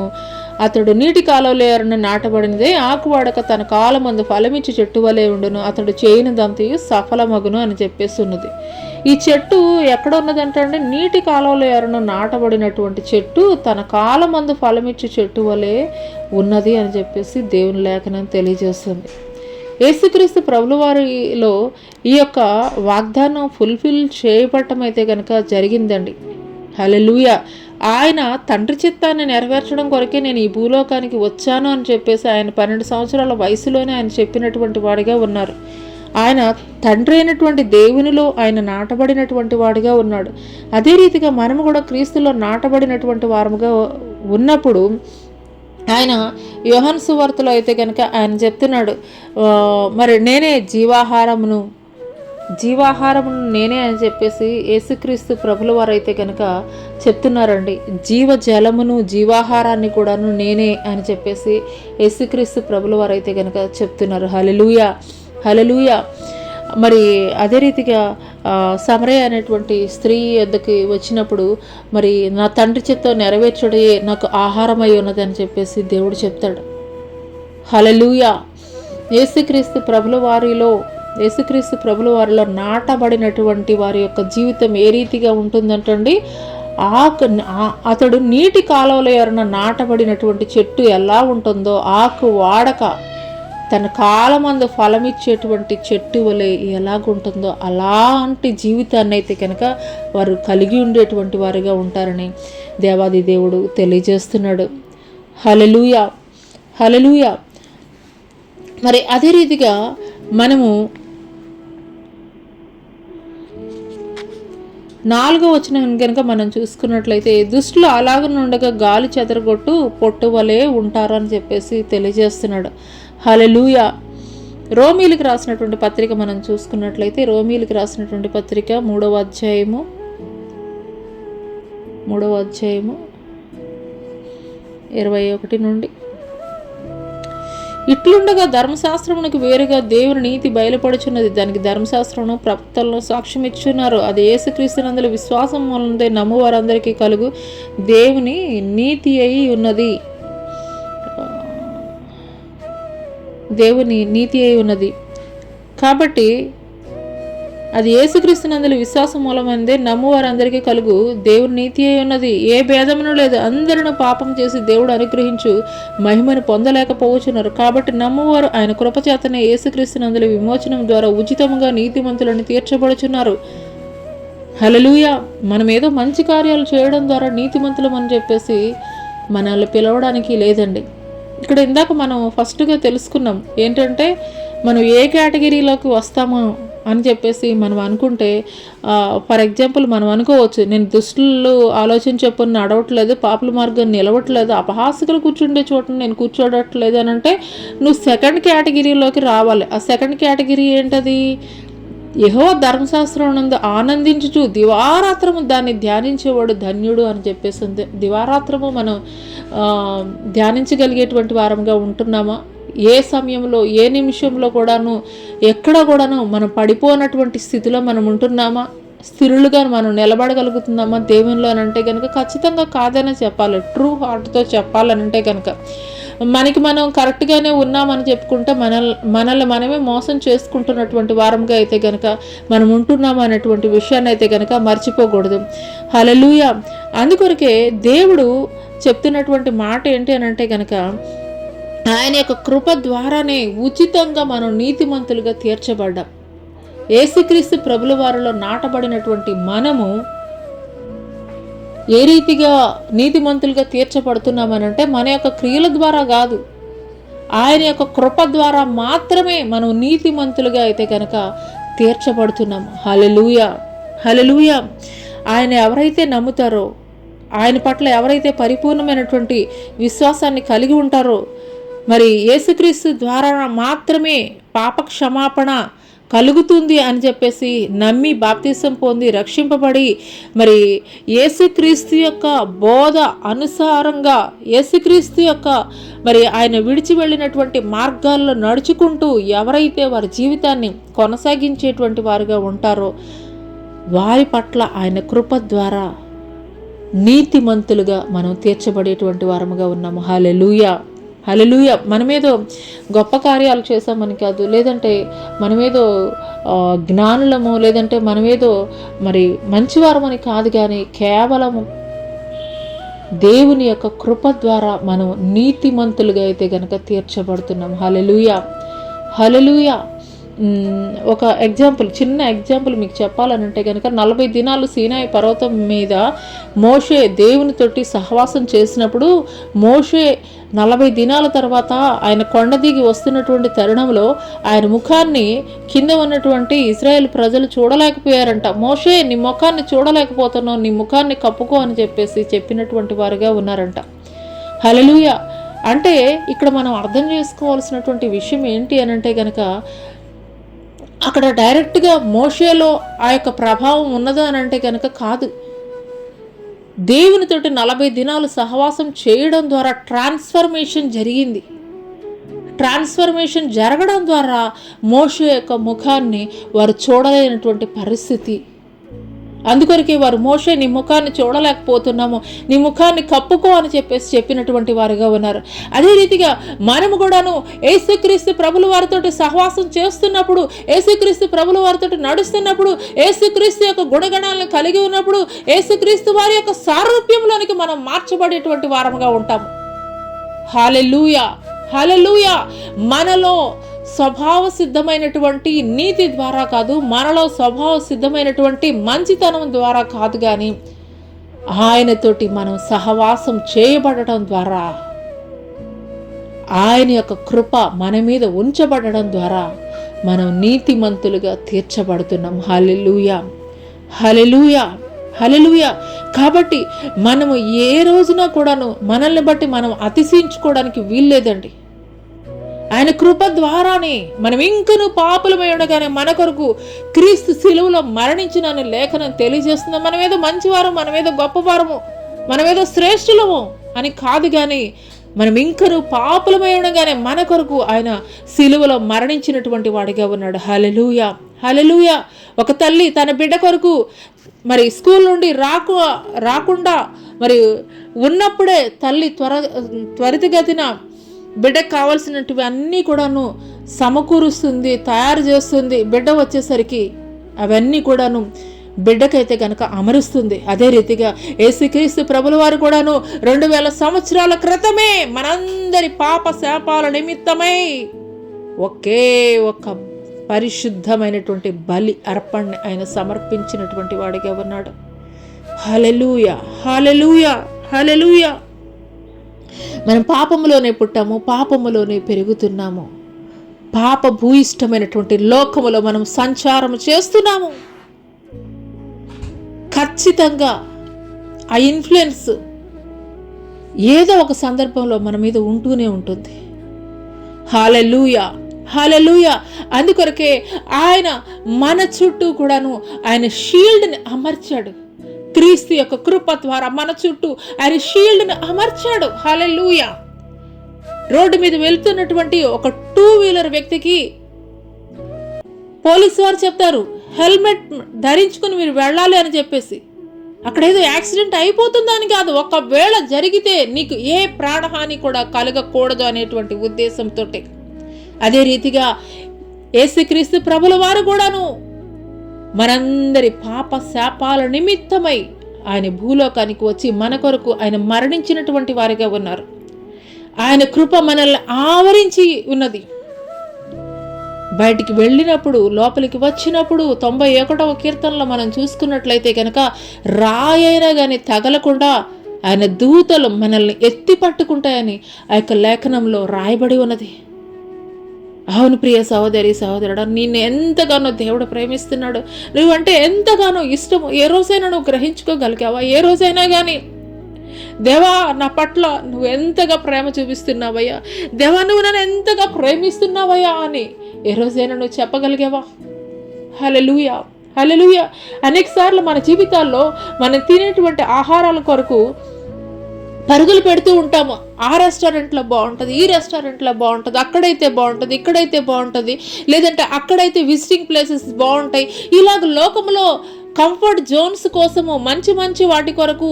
అతడు నీటి కాలువలో యొరన నాటబడినదే, ఆకువాడక తన కాలమందు ఫలమిచ్చి చెట్టు వలె ఉండును, అతడు చేయనిదంతయు సఫలమగును అని చెప్పేసి ఉన్నది. ఈ చెట్టు ఎక్కడ ఉన్నదంటే నీటి కాలువలో యొరన నాటబడినటువంటి చెట్టు తన కాలమందు ఫలమిచ్చి చెట్టు వలె ఉన్నది అని చెప్పేసి దేవుని లేఖనం తెలియజేస్తుంది. యేసుక్రీస్తు ప్రభుల వారిలో ఈ యొక్క వాగ్దానం ఫుల్ఫిల్ చేయబడటం అయితే కనుక జరిగిందండి. హల్లెలూయా. ఆయన తండ్రి చిత్తాన్ని నెరవేర్చడం కొరకే నేను ఈ భూలోకానికి వచ్చాను అని చెప్పేసి ఆయన 12 సంవత్సరాల వయసులోనే ఆయన చెప్పినటువంటి వాడిగా ఉన్నారు. ఆయన తండ్రి అయినటువంటి దేవునిలో ఆయన నాటబడినటువంటి వాడిగా ఉన్నాడు. అదే రీతిగా మనము కూడా క్రీస్తులో నాటబడినటువంటి వారముగా ఉన్నప్పుడు ఆయన యోహాను సువార్తలో అయితే కనుక ఆయన చెప్తున్నాడు, మరి నేనే జీవాహారమును నేనే అని చెప్పేసి యేసుక్రీస్తు ప్రభుల వారు అయితే కనుక చెప్తున్నారండి. జీవజలమును జీవాహారాన్ని కూడాను నేనే అని చెప్పేసి యేసుక్రీస్తు ప్రభుల వారు అయితే కనుక చెప్తున్నారు. హల్లెలూయా, హల్లెలూయా. మరి అదే రీతిగా సమరయ అనేటువంటి స్త్రీ వద్దకి వచ్చినప్పుడు మరి నా తండ్రి చిత్తం నెరవేర్చుడే నాకు ఆహారమై ఉన్నది అని చెప్పేసి దేవుడు చెప్తాడు. హల్లెలూయా. యేసుక్రీస్తు ప్రభుల వారిలో నాటబడినటువంటి వారి యొక్క జీవితం ఏ రీతిగా ఉంటుందంటండి, అతడు నీటి కాలువలో ఎవరైనా నాటబడినటువంటి చెట్టు ఎలా ఉంటుందో ఆకు వాడక తన కాలమందు ఫలమిచ్చేటువంటి చెట్టు వలె ఎలాగుంటుందో అలాంటి జీవితాన్ని అయితే కనుక వారు కలిగి ఉండేటువంటి వారిగా ఉంటారని దేవాది దేవుడు తెలియజేస్తున్నాడు. హల్లెలూయా, హల్లెలూయా. మరి అదే రీతిగా మనము 4వ వచనం కనుక మనం చూసుకున్నట్లయితే, దుష్టులు అలాగనుండగా గాలి చెదరగొట్టు పొట్టు వలె ఉంటారు అని చెప్పేసి తెలియజేస్తున్నాడు. హల్లెలూయా. రోమీలకు రాసినటువంటి పత్రిక మనం చూసుకున్నట్లయితే, రోమీలకు రాసినటువంటి పత్రిక 3వ అధ్యాయము 21 నుండి, ఇట్లుండగా ధర్మశాస్త్రమునకు వేరుగా దేవుని నీతి బయలుపడుచున్నది, దానికి ధర్మశాస్త్రమును ప్రవక్తలను సాక్ష్యం ఇచ్చున్నారు. అది యేసుక్రీస్తునందుల విశ్వాసం మూలందే నమ్ము వారందరికీ కలుగు దేవుని నీతి అయి ఉన్నది. దేవుని నీతి అయి ఉన్నది కాబట్టి అది యేసుక్రీస్తునందుల విశ్వాసం మూలమందే నమ్ము వారందరికీ కలుగు దేవుని నీతి అయి ఉన్నది. ఏ భేదమును లేదు, అందరిని పాపం చేసి దేవుడు అనుగ్రహించు మహిమను పొందలేకపోవచ్చున్నారు. కాబట్టి నమ్మువారు ఆయన కృపచేతనే యేసుక్రీస్తునందుల విమోచనం ద్వారా ఉచితముగా నీతిమంతులను తీర్చబడుచున్నారు. హల్లెలూయా. మనం ఏదో మంచి కార్యాలు చేయడం ద్వారా నీతిమంతులం అని చెప్పేసి మనల్ని పిలవడానికి లేదండి. ఇక్కడ ఇందాక మనం ఫస్ట్గా తెలుసుకున్నాం ఏంటంటే, మనం ఏ కేటగిరీలోకి వస్తామో అని చెప్పేసి మనం అనుకుంటే, ఫర్ ఎగ్జాంపుల్ మనం అనుకోవచ్చు, నేను దుష్టులు ఆలోచన చెప్పుని నడవట్లేదు, పాపుల మార్గం నిలవట్లేదు, అపహాసకులు కూర్చుండే చోట నేను కూర్చోడట్లేదు అని అంటే నువ్వు సెకండ్ కేటగిరీలోకి రావాలి. ఆ సెకండ్ కేటగిరీ ఏంటది? యెహోవా ధర్మశాస్త్రం నందు ఆనందించుచు దివారాత్రము దాన్ని ధ్యానించేవాడు ధన్యుడు అని చెప్పేసి ఉంది. దివారాత్రము మనం ధ్యానించగలిగేటువంటి వారంగా ఉంటున్నామా? ఏ సమయంలో ఏ నిమిషంలో కూడాను ఎక్కడ కూడాను మనం పడిపోనటువంటి స్థితిలో మనం ఉంటున్నామా? స్థిరులుగా మనం నిలబడగలుగుతున్నామా దేవునిలో అని అంటే కనుక ఖచ్చితంగా కాదనే చెప్పాలి. ట్రూ హార్ట్తో చెప్పాలనంటే కనుక మనకి మనం కరెక్ట్గానే ఉన్నామని చెప్పుకుంటే మనల్ని మనమే మోసం చేసుకుంటున్నటువంటి వారంగా అయితే కనుక మనం ఉంటున్నాము అనేటువంటి విషయాన్ని అయితే కనుక మర్చిపోకూడదు. హల్లెలూయా. అందుకొరకే దేవుడు చెప్తున్నటువంటి మాట ఏంటి అని అంటే కనుక, ఆయన యొక్క కృప ద్వారానే ఉచితంగా మనం నీతిమంతులుగా తీర్చబడ్డాం. యేసుక్రీస్తు ప్రభుల వారిలో నాటబడినటువంటి మనము ఏ రీతిగా నీతిమంతులుగా తీర్చబడుతున్నామనంటే మన యొక్క క్రియల ద్వారా కాదు, ఆయన యొక్క కృప ద్వారా మాత్రమే మనం నీతిమంతులుగా అయితే కనుక తీర్చబడుతున్నాము. హల్లెలూయా, హల్లెలూయా. ఆయన ఎవరైతే నమ్ముతారో, ఆయన పట్ల ఎవరైతే పరిపూర్ణమైనటువంటి విశ్వాసాన్ని కలిగి ఉంటారో, మరి యేసుక్రీస్తు ద్వారా మాత్రమే పాప క్షమాపణ కలుగుతుంది అని చెప్పేసి నమ్మి బాప్తిసం పొంది రక్షింపబడి, మరి యేసుక్రీస్తు యొక్క బోధ అనుసారంగా యేసుక్రీస్తు యొక్క మరి ఆయన విడిచి వెళ్ళినటువంటి మార్గాల్లో నడుచుకుంటూ ఎవరైతే వారి జీవితాన్ని కొనసాగించేటువంటి వారుగా ఉంటారో వారి పట్ల ఆయన కృప ద్వారా నీతిమంతులుగా మనం తీర్చబడేటువంటి వారముగా ఉన్నాము. హల్లెలూయా, హల్లెలూయా. మనమేదో గొప్ప కార్యాలు చేసామని కాదు, లేదంటే మనమేదో జ్ఞానులము, లేదంటే మనమేదో మరి మంచివారమని కాదు, కానీ కేవలము దేవుని యొక్క కృప ద్వారా మనం నీతిమంతులుగా అయితే కనుక తీర్చబడుతున్నాం. హల్లెలూయా, హల్లెలూయా. ఒక ఎగ్జాంపుల్, చిన్న ఎగ్జాంపుల్ మీకు చెప్పాలనంటే కనుక 40 దినాలు సీనాయి పర్వతం మీద మోషే దేవునితోటి సహవాసం చేసినప్పుడు, మోషే 40 దినాల తర్వాత ఆయన కొండ దిగి వస్తున్నటువంటి తరుణంలో ఆయన ముఖాన్ని కింద ఉన్నటువంటి ఇశ్రాయేల్ ప్రజలు చూడలేకపోయారంట. మోషే, నీ ముఖాన్ని చూడలేకపోతున్నావు, నీ ముఖాన్ని కప్పుకో అని చెప్పేసి చెప్పినటువంటి వారుగా ఉన్నారంట. హల్లెలూయా. అంటే ఇక్కడ మనం అర్థం చేసుకోవాల్సినటువంటి విషయం ఏంటి అని అంటే కనుక, అక్కడ డైరెక్ట్గా మోషేలో ఆ యొక్క ప్రభావం ఉన్నదా అని అంటే కనుక కాదు. దేవునితోటి 40 దినాలు సహవాసం చేయడం ద్వారా ట్రాన్స్ఫర్మేషన్ జరిగింది. ట్రాన్స్ఫర్మేషన్ జరగడం ద్వారా మోషే యొక్క ముఖాన్ని వారు చూడలేనటువంటి పరిస్థితి. అందుకొరకే వారు, మోషే నీ ముఖాన్ని చూడలేకపోతున్నాము, నీ ముఖాన్ని కప్పుకో అని చెప్పినటువంటి వారుగా ఉన్నారు. అదే రీతిగా మనము కూడాను యేసుక్రీస్తు ప్రభుల వారితోటి సహవాసం చేస్తున్నప్పుడు, యేసుక్రీస్తు ప్రభుల వారితోటి నడుస్తున్నప్పుడు, యేసుక్రీస్తు యొక్క గుణగణాలను కలిగి ఉన్నప్పుడు, యేసుక్రీస్తు వారి యొక్క సారూప్యంలోనికి మనం మార్చబడేటువంటి వారముగా ఉంటాము. హల్లెలూయా, హల్లెలూయా. మనలో స్వభావ సిద్ధమైనటువంటి నీతి ద్వారా కాదు, మనలో స్వభావ సిద్ధమైనటువంటి మంచితనం ద్వారా కాదు, కానీ ఆయనతోటి మనం సహవాసం చేయబడటం ద్వారా, ఆయన యొక్క కృప మన మీద ఉంచబడడం ద్వారా మనం నీతిమంతులుగా తీర్చబడుతున్నాం. హల్లెలూయా, హల్లెలూయా, హల్లెలూయా. కాబట్టి మనము ఏ రోజున కూడాను మనల్ని బట్టి మనం అతిశయించుకోవడానికి వీల్లేదండి. ఆయన కృప ద్వారానే మనం ఇంకను పాపులమై ఉండగానే మన కొరకు క్రీస్తు శిలువలో మరణించినని లేఖనం తెలియజేస్తున్నాం. మనమేదో మంచివారం, మనమేదో గొప్పవారము, మనమేదో శ్రేష్ఠులము అని కాదు, కానీ మనం ఇంకను పాపులమై ఉండగానే మన కొరకు ఆయన శిలువలో మరణించినటువంటి వాడిగా ఉన్నాడు. హల్లెలూయా, హల్లెలూయా. ఒక తల్లి తన బిడ్డ కొరకు మరి స్కూల్ నుండి రాకుండా మరి ఉన్నప్పుడే తల్లి త్వరితగతిన బిడ్డకు కావాల్సినవి అన్నీ కూడాను సమకూరుస్తుంది, తయారు చేస్తుంది. బిడ్డ వచ్చేసరికి అవన్నీ కూడాను బిడ్డకైతే కనుక అమరుస్తుంది. అదే రీతిగా యేసుక్రీస్తు ప్రభుల వారు కూడాను 2000 సంవత్సరాల క్రితమే మనందరి పాప శాపాల నిమిత్తమై ఒకే ఒక పరిశుద్ధమైనటువంటి బలి అర్పణని ఆయన సమర్పించినటువంటి వాడిగా ఉన్నాడు. హల్లెలూయా, హల్లెలూయా, హల్లెలూయా. మనం పాపములోనే పుట్టాము, పాపములోనే పెరుగుతున్నాము. పాప భూయిష్టమైనటువంటి లోకములో మనం సంచారం చేస్తున్నాము. ఖచ్చితంగా ఆ ఇన్ఫ్లుయెన్స్ ఏదో ఒక సందర్భంలో మన మీద ఉంటూనే ఉంటుంది. హల్లెలూయా, హల్లెలూయా. అందుకొరకే ఆయన మన చుట్టూ కూడాను ఆయన షీల్డ్ని అమర్చాడు. క్రీస్తు యొక్క కృప ద్వారా మన చుట్టూ ఆయన షీల్డ్ని అమర్చాడు. హల్లెలూయా. రోడ్డు మీద వెళ్తున్నటువంటి ఒక 2 వీలర్ వ్యక్తికి పోలీసు వారు చెప్తారు, హెల్మెట్ ధరించుకుని మీరు వెళ్ళాలి అని చెప్పేసి. అక్కడ ఏదో యాక్సిడెంట్ అయిపోతుందని కాదు, ఒకవేళ జరిగితే నీకు ఏ ప్రాణహాని కూడా కలగకూడదు అనేటువంటి ఉద్దేశంతో. అదే రీతిగా యేసుక్రీస్తు ప్రభుల వారు కూడాను మనందరి పాప శాపాల నిమిత్తమై ఆయన భూలోకానికి వచ్చి మన కొరకు ఆయన మరణించినటువంటి వారిగా ఉన్నారు. ఆయన కృప మనల్ని ఆవరించి ఉన్నది. బయటికి వెళ్ళినప్పుడు, లోపలికి వచ్చినప్పుడు 91వ కీర్తనలో మనం చూసుకున్నట్లయితే కనుక రాయైనా కానీ తగలకుండా ఆయన దూతలు మనల్ని ఎత్తి పట్టుకుంటాయని ఆ యొక్క లేఖనంలో రాయబడి ఉన్నది. అవును ప్రియ సహోదరి సహోదరుడా, నిన్ను ఎంతగానో దేవుడు ప్రేమిస్తున్నాడు, నువ్వంటే ఎంతగానో ఇష్టము. ఏ రోజైనా నువ్వు గ్రహించుకోగలిగావా? ఏ రోజైనా కానీ దేవా నా పట్ల నువ్వు ఎంతగా ప్రేమ చూపిస్తున్నావయ్యా, దేవా నువ్వు నన్ను ఎంతగా ప్రేమిస్తున్నావయ్యా అని ఏ రోజైనా నువ్వు చెప్పగలిగావా? హల్లెలూయా, హల్లెలూయా. అనేక సార్లు మన జీవితాల్లో మనం తినేటువంటి ఆహారాల కొరకు పరుగులు పెడుతూ ఉంటాము. ఆ రెస్టారెంట్లో బాగుంటుంది, ఈ రెస్టారెంట్లో బాగుంటుంది, అక్కడైతే బాగుంటుంది, ఇక్కడైతే బాగుంటుంది, లేదంటే అక్కడైతే విజిటింగ్ ప్లేసెస్ బాగుంటాయి. ఇలాగ లోకంలో కంఫర్ట్ జోన్స్ కోసము మంచి మంచి వాటి కొరకు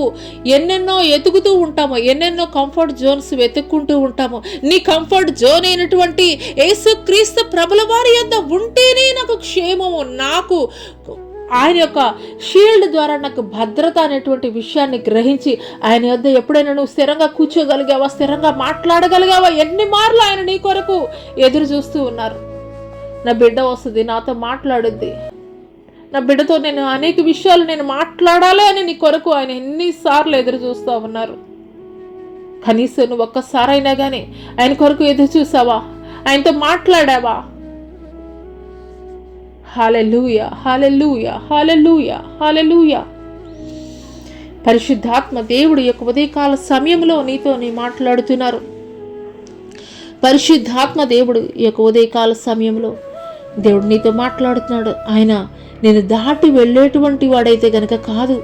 ఎన్నెన్నో ఎతుకుతూ ఉంటాము, ఎన్నెన్నో కంఫర్ట్ జోన్స్ వెతుక్కుంటూ ఉంటాము. నీ కంఫర్ట్ జోన్ అయినటువంటి యేసుక్రీస్తు ప్రభుల వారి యొద్ద ఉంటేనే నాకు క్షేమము, నాకు ఆయన యొక్క షీల్డ్ ద్వారా నాకు భద్రత అనేటువంటి విషయాన్ని గ్రహించి ఆయన యొద్ద ఎప్పుడైనా నువ్వు స్థిరంగా కూర్చోగలిగావా, స్థిరంగా మాట్లాడగలిగావా? ఎన్ని మార్లు ఆయన నీ కొరకు ఎదురు చూస్తూ ఉన్నారు. నా బిడ్డ వస్తుంది, నాతో మాట్లాడుద్ది, నా బిడ్డతో నేను అనేక విషయాలు నేను మాట్లాడాలి అని నీ కొరకు ఆయన ఎన్నిసార్లు ఎదురు చూస్తూ ఉన్నారు. కనీసం నువ్వు ఒక్కసారైనా కానీ ఆయన కొరకు ఎదురు చూసావా? ఆయనతో మాట్లాడావా? హల్లెలూయా, హల్లెలూయా, హల్లెలూయా, హల్లెలూయా. పరిశుద్ధాత్మ దేవుడు యొక్క ఉదయకాల సమయంలో నీతో మాట్లాడుతున్నారు. పరిశుద్ధాత్మ దేవుడు ఈ యొక్క ఉదయకాల సమయంలో దేవుడు నీతో మాట్లాడుతున్నాడు. ఆయన నేను దాటి వెళ్ళేటువంటి వాడైతే గనక కాదు.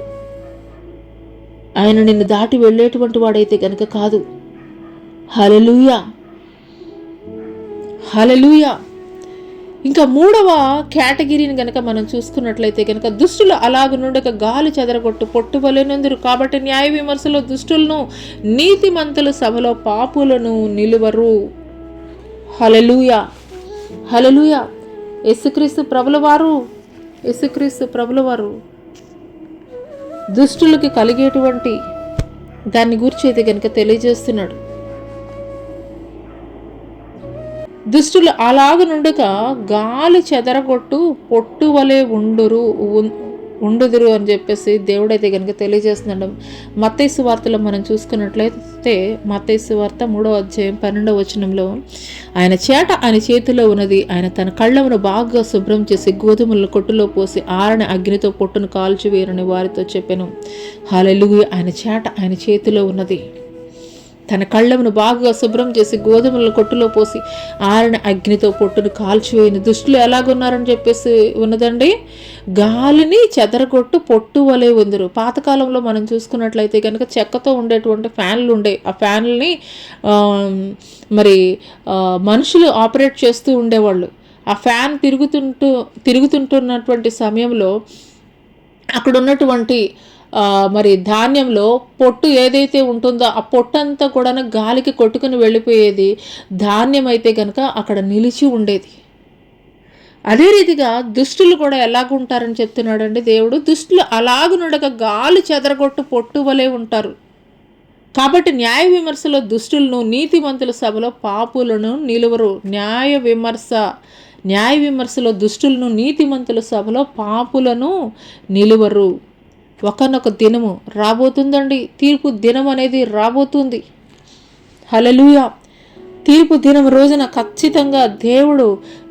ఆయన నిన్ను దాటి వెళ్ళేటువంటి వాడైతే గనక కాదు. హల్లెలూయా, హల్లెలూయా. ఇంకా మూడవ కేటగిరీని గనక మనం చూసుకున్నట్లయితే కనుక దుష్టులు అలాగనుండక గాలి చెదరగొట్టు పొట్టువలెనందురు. కాబట్టి న్యాయ విమర్శలో దుష్టులను, నీతిమంతుల సభలో పాపులను నిలువరు. హల్లెలూయా, హల్లెలూయా. యేసుక్రీస్తు ప్రభుల వారు దుష్టులకి కలిగేటువంటి దాన్ని గురించి అయితే కనుక తెలియజేస్తున్నాడు. దుష్టులు అలాగనుండక గాలి చెదరగొట్టు పొట్టు వలె ఉండుదురు అని చెప్పేసి దేవుడైతే కనుక తెలియజేస్తున్నాడు. మత్తయి సువార్తలో మనం చూసుకున్నట్లయితే మత్తయి సువార్త 3వ అధ్యాయం 12వ వచనంలో ఆయన చేట ఆయన చేతిలో ఉన్నది, ఆయన తన కళ్ళమును బాగా శుభ్రం చేసి గోధుమలను కొట్టులో పోసి ఆరని అగ్నితో పొట్టును కాల్చివేయరని వారితో చెప్పాను. హల్లెలూయా. ఆయన చేట ఆయన చేతిలో ఉన్నది, తన కళ్ళమును బాగా శుభ్రం చేసి గోధుమలను కొట్టులో పోసి ఆరని అగ్నితో పొట్టును కాల్చివేయని. దుష్టులు ఎలాగున్నారని చెప్పేసి ఉన్నదండి, గాలిని చెదరగొట్టు పొట్టు వలె ఉందరు. పాతకాలంలో మనం చూసుకున్నట్లయితే కనుక చెక్కతో ఉండేటువంటి ఫ్యాన్లు ఉండే. ఆ ఫ్యాన్లని మనుషులు ఆపరేట్ చేస్తూ ఉండేవాళ్ళు. ఆ ఫ్యాన్ తిరుగుతుంటున్నటువంటి సమయంలో అక్కడ ఉన్నటువంటి ధాన్యంలో పొట్టు ఏదైతే ఉంటుందో ఆ పొట్టంతా కూడా గాలికి కొట్టుకుని వెళ్ళిపోయేది. ధాన్యం అయితే కనుక అక్కడ నిలిచి ఉండేది. అదే రీతిగా దుష్టులు కూడా ఎలాగుంటారని చెప్తున్నాడండి దేవుడు. దుష్టులు అలాగునుండక గాలి చెదరగొట్టు పొట్టు వలె ఉంటారు. కాబట్టి న్యాయ విమర్శలో దుష్టులను, నీతిమంతుల సభలో పాపులను నిలువరు. న్యాయ విమర్శలో దుష్టులను, నీతిమంతుల సభలో పాపులను నిలువరు. ఒకనొక దినము రాబోతుందండి. తీర్పు దినం అనేది రాబోతుంది. హల్లెలూయా. తీర్పు దినం రోజున ఖచ్చితంగా దేవుడు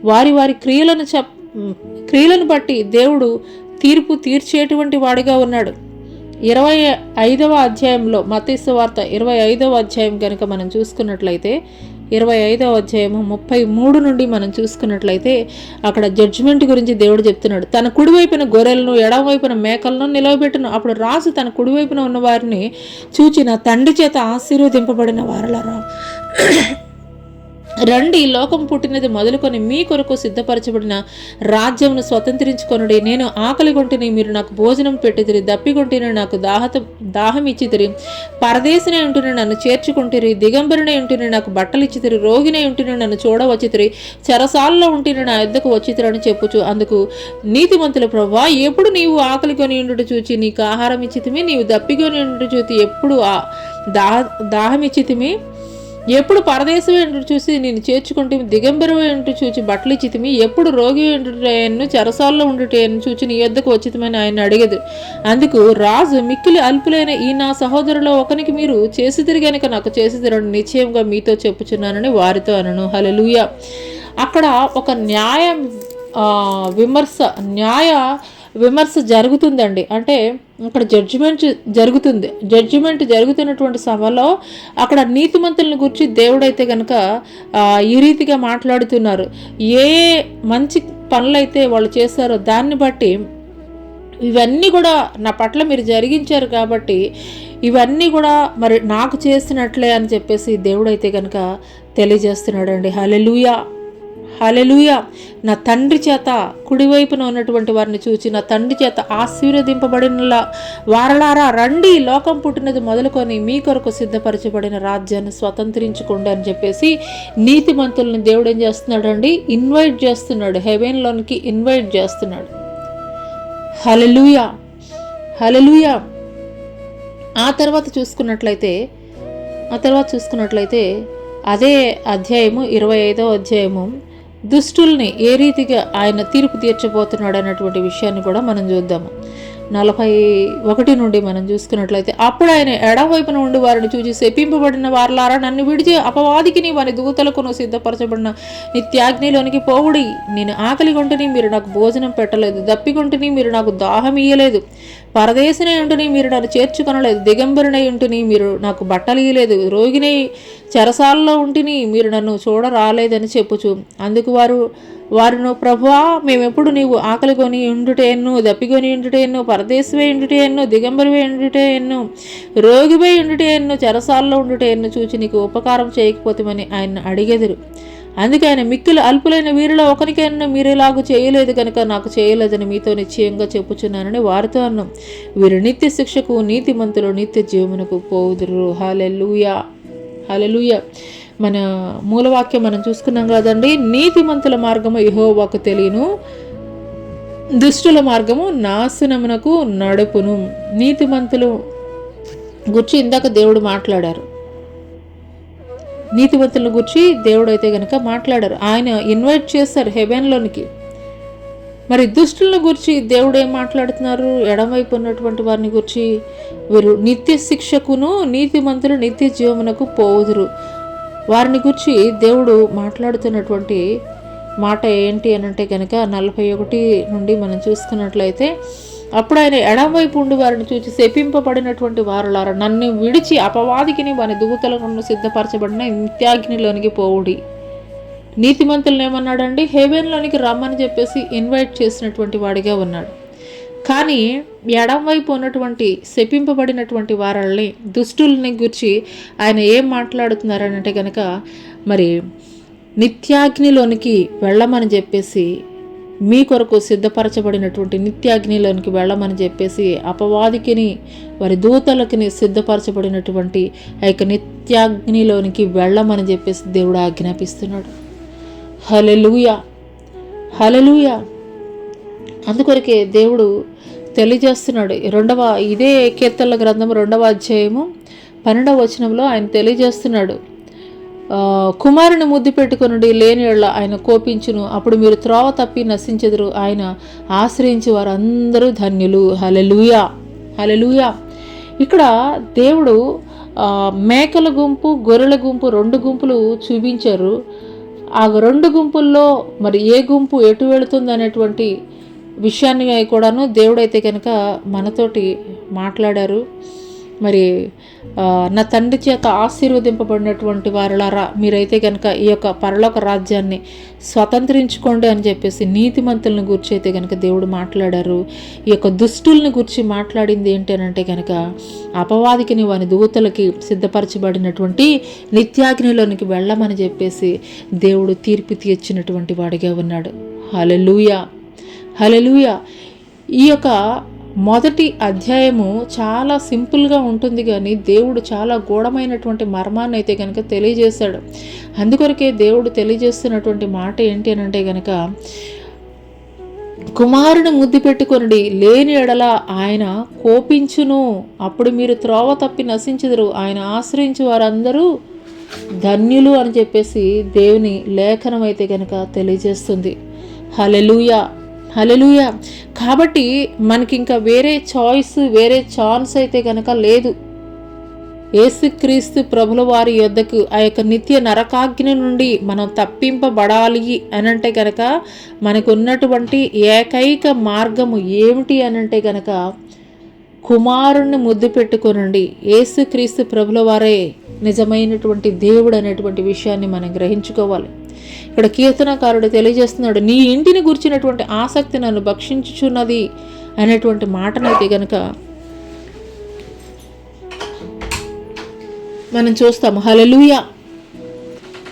వారి క్రియలను బట్టి దేవుడు తీర్పు తీర్చేటువంటి వాడిగా ఉన్నాడు. 25వ అధ్యాయంలో మత్తయి సువార్త 25వ అధ్యాయం కనుక మనం చూసుకున్నట్లయితే 25వ అధ్యాయము 33 నుండి మనం చూసుకున్నట్లయితే అక్కడ జడ్జిమెంట్ గురించి దేవుడు చెప్తున్నాడు. తన కుడివైపున గొర్రెలను, ఎడమవైపున మేకలను నిలవబెట్టును. అప్పుడు రాజు తన కుడివైపున ఉన్న వారిని చూచి, నా తండ్రి చేత ఆశీర్వదింపబడిన వారలారా, రండి, లోకం పుట్టినది మొదలుకొని మీ కొరకు సిద్ధపరచబడిన రాజ్యమును స్వతంత్రించుకొనుడి. నేను ఆకలి కొంటిని, మీరు నాకు భోజనం పెట్టిదిరి. దప్పికొంటిని, నాకు దాహం ఇచ్చితిరి. పరదేశినే ఉంటుని, నన్ను చేర్చుకుంటిరి. దిగంబరినే ఉంటుని, నాకు బట్టలు ఇచ్చితిరి. రోగినే ఉంటుని, నన్ను చూడవచ్చితిరి. చెరసాలలో ఉంటుని, నా యొద్దకు వచ్చితిరని చెప్పుచు. అందుకు నీతిమంతులు, ప్రభువా, ఎప్పుడు నీవు ఆకలి కొని ఉండుట చూచి నీకు ఆహారం ఇచ్చితిమి, నీవు దప్పికొని ఉండుట చూచి ఎప్పుడు దాహం ఇచ్చితిమి, ఎప్పుడు పరదేశం ఏంటో చూసి నేను చేర్చుకుంటే, దిగంబరం ఏంటో చూచి బట్టలు ఇచ్చితిమి, ఎప్పుడు రోగి ఏంటను చెరసాల్లో ఉండుటను చూచి నీ యొద్దకు వచ్చితమని ఆయన అడిగదు. అందుకు రాజు, మిక్కిలి అల్పులైన ఈ నా సహోదరులో ఒకనికి మీరు చేసిదిరి గనుక నాకు చేసిదిరని నిశ్చయంగా మీతో చెప్పుచున్నానని వారితో అనను. హల్లెలూయా. అక్కడ ఒక న్యాయ విమర్శ జరుగుతుందండి. అంటే అక్కడ జడ్జిమెంట్ జరుగుతున్నటువంటి సభలో అక్కడ నీతిమంతులను గురించి దేవుడైతే కనుక ఈ రీతిగా మాట్లాడుతున్నారు. ఏ మంచి పనులైతే వాళ్ళు చేశారో దాన్ని బట్టి ఇవన్నీ కూడా నా పట్ల మీరు జరిగించారు కాబట్టి ఇవన్నీ కూడా నాకు చేసినట్లే అని చెప్పేసి దేవుడైతే కనుక తెలియజేస్తున్నాడండి. హల్లెలూయా, హల్లెలూయా. నా తండ్రి చేత కుడివైపున ఉన్నటువంటి వారిని చూచి నా తండ్రి చేత ఆశీర్వదింపబడిన వారలారా, రండి, లోకం పుట్టినది మొదలుకొని మీ కొరకు సిద్ధపరచబడిన రాజ్యాన్ని స్వతంత్రించుకోండి అని చెప్పేసి నీతిమంతులను దేవుడు ఏం చేస్తున్నాడండి, ఇన్వైట్ చేస్తున్నాడు. హెవెన్లోనికి ఇన్వైట్ చేస్తున్నాడు. హల్లెలూయా, హల్లెలూయా. ఆ తర్వాత చూసుకున్నట్లయితే అదే అధ్యాయము 25వ అధ్యాయము దుష్టుల్ని ఏ రీతిగా ఆయన తీర్పు తీర్చబోతున్నాడు అన్నటువంటి విషయాన్ని కూడా మనం చూద్దాము. 41 నుండి మనం చూసుకున్నట్లయితే, అప్పుడు ఆయన ఎడమవైపున ఉండి వారిని చూసి, శపింపబడిన వారలారా, నన్ను విడిచి అపవాదికిని వాని దూతలకును సిద్ధపరచబడిన నిత్యాగ్నిలోనికి పోవుడి. నేను ఆకలి కొంటిని, మీరు నాకు భోజనం పెట్టలేదు. దప్పికొంటిని, మీరు నాకు దాహం ఇయ్యలేదు. పరదేశినై ఉంటుని, మీరు నన్ను చేర్చుకొనలేదు. దిగంబరినై ఉంటుని, మీరు నాకు బట్టలు ఇయ్యలేదు. రోగినై చెరసాలలో ఉంటిని, మీరు నన్ను చూడరాలేదని చెప్పుచు. అందుకు వారును, ప్రభువా, మేమెప్పుడు నీవు ఆకలి కొని ఉండుటేను, దప్పికొని ఉండుటేను, పరదేశివై ఉండుటేను, దిగంబరివై ఉండుటేను, రోగివై ఉండుటేను, చెరసాలలో ఉండుటేను చూచి నీకు ఉపకారం చేయకపోతేమని ఆయన అడిగెదరు. అందుకే ఆయన, మిక్కిలి అల్పులైన వీరిలో ఒకరికైనా మీరేలాగూ చేయలేదు కనుక నాకు చేయలేదని మీతో నిశ్చయంగా చెప్పుచున్నానని వారితో అన్నాం. వీరు నిత్య శిక్షకు, నీతిమంతులు నిత్య జీవమునకు పోవుదురు. హల్లెలూయా, హల్లెలూయా. మన మూలవాక్యం మనం చూసుకున్నాం కదండి. నీతిమంతుల మార్గము యెహోవాకు తెలియను, దుష్టుల మార్గము నాశనమునకు నడుపును. నీతిమంతులు గురించి ఇందాక దేవుడు మాట్లాడారు. నీతిమంతులను గురించి దేవుడు అయితే కనుక మాట్లాడారు. ఆయన ఇన్వైట్ చేశారు హెవెన్లోనికి. మరి దుష్టులను గురించి దేవుడు ఏం మాట్లాడుతున్నారు? ఎడమవైపు ఉన్నటువంటి వారిని గురించి, వీరు నిత్య శిక్షకును, నీతిమంతులు నిత్య జీవమునకు పోవుదురు. వారిని గురించి దేవుడు మాట్లాడుతున్నటువంటి మాట ఏంటి అని అంటే కనుక 41 నుండి మనం చూసుకున్నట్లయితే, అప్పుడు ఆయన ఎడమవైపు ఉండి వారిని చూసి, శపింపబడినటువంటి వారులారా, నన్ను విడిచి అపవాదికిని వాని దూతలను సిద్ధపరచబడిన నిత్యాగ్నిలోనికి పోవుడి. నీతిమంతులను ఏమన్నాడండి? హెవెన్లోనికి రమ్మని చెప్పేసి ఇన్వైట్ చేసినటువంటి వాడిగా ఉన్నాడు. కానీ ఎడమవైపు ఉన్నటువంటి శపింపబడినటువంటి వారిని, దుష్టుల్ని గురించి ఆయన ఏం మాట్లాడుతున్నారనంటే కనుక, మరి నిత్యాగ్నిలోనికి వెళ్ళమని చెప్పేసి, మీ కొరకు సిద్ధపరచబడినటువంటి నిత్యాగ్నిలోనికి వెళ్ళమని చెప్పేసి, అపవాదికిని వారి దూతలకిని సిద్ధపరచబడినటువంటి ఆ యొక్క నిత్యాగ్నిలోనికి వెళ్ళమని చెప్పేసి దేవుడు ఆజ్ఞాపిస్తున్నాడు. హల్లెలూయా, హల్లెలూయా. అందుకొరకే దేవుడు తెలియజేస్తున్నాడు. ఇదే కీర్తనల గ్రంథం 2వ అధ్యాయము 12వ వచనంలో ఆయన తెలియజేస్తున్నాడు. కుమారుని ముద్దు పెట్టుకొనుడి, లేని యెడల ఆయన కోపించును, అప్పుడు మీరు త్రోవ తప్పి నశించెదరు. ఆయన ఆశ్రయించి వారందరూ ధన్యులు. హల్లెలూయా, హల్లెలూయా. ఇక్కడ దేవుడు మేకల గుంపు, గొర్రెల గుంపు, 2 గుంపులు చూపించారు. ఆ 2 గుంపుల్లో మరి ఏ గుంపు ఎటు వెళుతుంది అనేటువంటి విషయాన్ని కూడాను దేవుడైతే కనుక మనతోటి మాట్లాడారు. మరి నా తండ్రి చేత ఆశీర్వదింపబడినటువంటి వారులారా, మీరైతే కనుక ఈ యొక్క పరలోక రాజ్యాన్ని స్వతంత్రించుకోండి అని చెప్పేసి నీతిమంతులను గురించి అయితే కనుక దేవుడు మాట్లాడారు. ఈ యొక్క దుష్టుల్ని గురించి మాట్లాడింది ఏంటనంటే కనుక, అపవాదికిని వాని దూతలకి సిద్ధపరచబడినటువంటి నిత్యాగ్నిలోనికి వెళ్ళమని చెప్పేసి దేవుడు తీర్పు తీర్చినటువంటి వాడిగా ఉన్నాడు. హల్లెలూయా, హల్లెలూయా. ఈ యొక్క మొదటి అధ్యాయము చాలా సింపుల్గా ఉంటుంది, కానీ దేవుడు చాలా గూఢమైనటువంటి మర్మాన్ని అయితే కనుక తెలియజేశాడు. అందుకొరకే దేవుడు తెలియజేస్తున్నటువంటి మాట ఏంటి అని అంటే కనుక, కుమారుని ముద్దు పెట్టుకొనుడి, లేని యెడల ఆయన కోపించును, అప్పుడు మీరు త్రోవ తప్పి నశించెదరు. ఆయన ఆశ్రయించి వారందరూ ధన్యులు అని చెప్పేసి దేవుని లేఖనం అయితే కనుక తెలియజేస్తుంది. హల్లెలూయా, హల్లెలూయా. కాబట్టి మనకి ఇంకా వేరే చాయిస్, వేరే ఛాన్స్ అయితే కనుక లేదు. యేసుక్రీస్తు ప్రభుల వారి యొద్దకు ఆ యొక్క నిత్య నరకాగ్ని నుండి మనం తప్పింపబడాలి అనంటే కనుక మనకు ఉన్నటువంటి ఏకైక మార్గము ఏమిటి అనంటే కనుక, కుమారుణ్ణి ముద్దు పెట్టుకొనండి. యేసుక్రీస్తు ప్రభుల వారే నిజమైనటువంటి దేవుడు అనేటువంటి విషయాన్ని మనం గ్రహించుకోవాలి. ఇక్కడ కీర్తనకారుడు తెలియజేస్తున్నాడు, నీ ఇంటిని గుర్చినటువంటి ఆసక్తి నన్ను భక్షించుచున్నది అనేటువంటి మాటనైతే గనుక మనం చూస్తాము. హల్లెలూయా.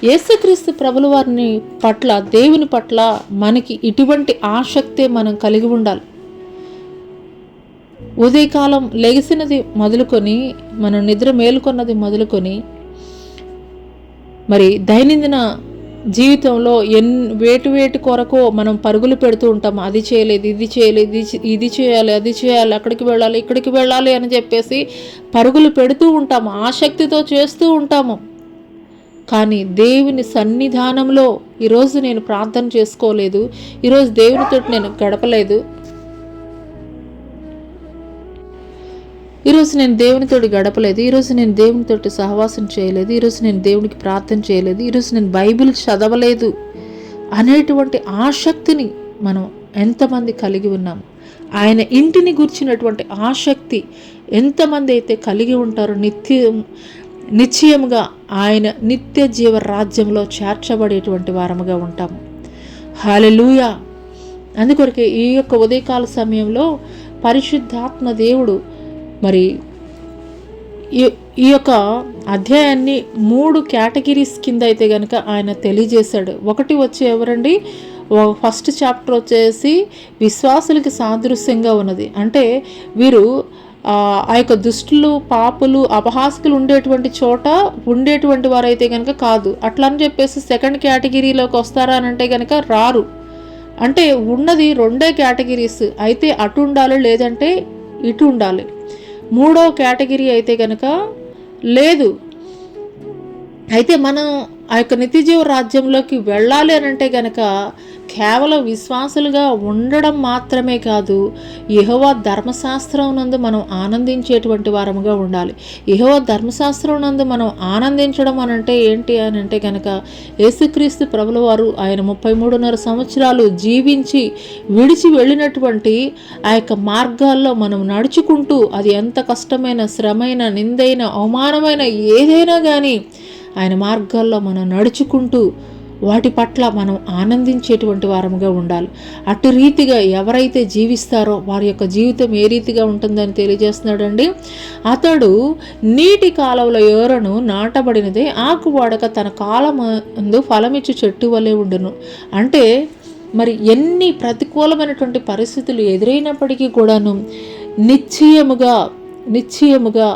యేసుక్రీస్తు ప్రభుల వారిని పట్ల, దేవుని పట్ల మనకి ఇటువంటి ఆసక్తే మనం కలిగి ఉండాలి. ఉదయకాలం లెగిసినది మొదలుకొని, మనం నిద్ర మేలుకొన్నది మొదలుకొని, మరి దైనందిన జీవితంలో వేటి కొరకో మనం పరుగులు పెడుతూ ఉంటాము. అది చేయలేదు, ఇది చేయలేదు, ఇది చేయాలి, అది చేయాలి, అక్కడికి వెళ్ళాలి, ఇక్కడికి వెళ్ళాలి అని చెప్పేసి పరుగులు పెడుతూ ఉంటాము, ఆసక్తితో చేస్తూ ఉంటాము. కానీ దేవుని సన్నిధానంలో ఈరోజు నేను ప్రార్థన చేసుకోలేదు, ఈరోజు దేవునితో నేను గడపలేదు, ఈరోజు నేను దేవునితోటి గడపలేదు, ఈరోజు నేను దేవునితోటి సహవాసం చేయలేదు, ఈరోజు నేను దేవునికి ప్రార్థన చేయలేదు, ఈరోజు నేను బైబిల్ చదవలేదు అనేటువంటి ఆసక్తిని మనం ఎంతమంది కలిగి ఉన్నాము? ఆయన ఇంటిని గుర్చినటువంటి ఆసక్తి ఎంతమంది అయితే కలిగి ఉంటారో నిశ్చయముగా ఆయన నిత్య జీవ రాజ్యంలో చేర్చబడేటువంటి వారముగా ఉంటాము. హల్లెలూయా. అందుకొరకే ఈ యొక్క ఉదయకాల సమయంలో పరిశుద్ధాత్మ దేవుడు మరి ఈ యొక్క అధ్యాయాన్ని 3 కేటగిరీస్ కింద అయితే కనుక ఆయన తెలియజేశాడు. ఒకటి వచ్చి ఎవరండి, ఫస్ట్ చాప్టర్ వచ్చేసి విశ్వాసులకి సాదృశ్యంగా ఉన్నది. అంటే వీరు ఆ యొక్క దుష్టులు, పాపులు, అపహాసకులు ఉండేటువంటి చోట ఉండేటువంటి వారైతే కనుక కాదు. అట్లా అని చెప్పేసి సెకండ్ కేటగిరీలోకి వస్తారా అని అంటే కనుక రారు. అంటే ఉన్నది 2 కేటగిరీస్, అయితే అటు ఉండాలి లేదంటే ఇటు ఉండాలి. 3వ కేటగిరీ అయితే కనుక లేదు. అయితే మనం ఆ యొక్క నిత్యజీవ రాజ్యంలోకి వెళ్ళాలి అని అంటే కనుక కేవలం విశ్వాసులుగా ఉండడం మాత్రమే కాదు, యెహోవా ధర్మశాస్త్రం నందు మనం ఆనందించేటువంటి వారముగా ఉండాలి. యెహోవా ధర్మశాస్త్రం నందు మనం ఆనందించడం అని అంటే ఏంటి అని అంటే కనుక యేసుక్రీస్తు ప్రభుల వారు ఆయన 33.5 సంవత్సరాలు జీవించి విడిచి వెళ్ళినటువంటి ఆ యొక్క మార్గాల్లో మనం నడుచుకుంటూ, అది ఎంత కష్టమైన, శ్రమైన, నిందైన, అవమానమైన ఏదైనా కానీ ఆయన మార్గాల్లో మనం నడుచుకుంటూ వాటి పట్ల మనం ఆనందించేటువంటి వారముగా ఉండాలి. అటు రీతిగా ఎవరైతే జీవిస్తారో వారి యొక్క జీవితం ఏ రీతిగా ఉంటుందని తెలియజేస్తున్నాడండి. అతడు నీటి కాలువల యోరను నాటబడినదే ఆకు వాడక తన కాలమందు ఫలమిచ్చు చెట్టు వలె ఉండును. అంటే మరి ఎన్ని ప్రతికూలమైనటువంటి పరిస్థితులు ఎదురైనప్పటికీ కూడాను నిశ్చయముగా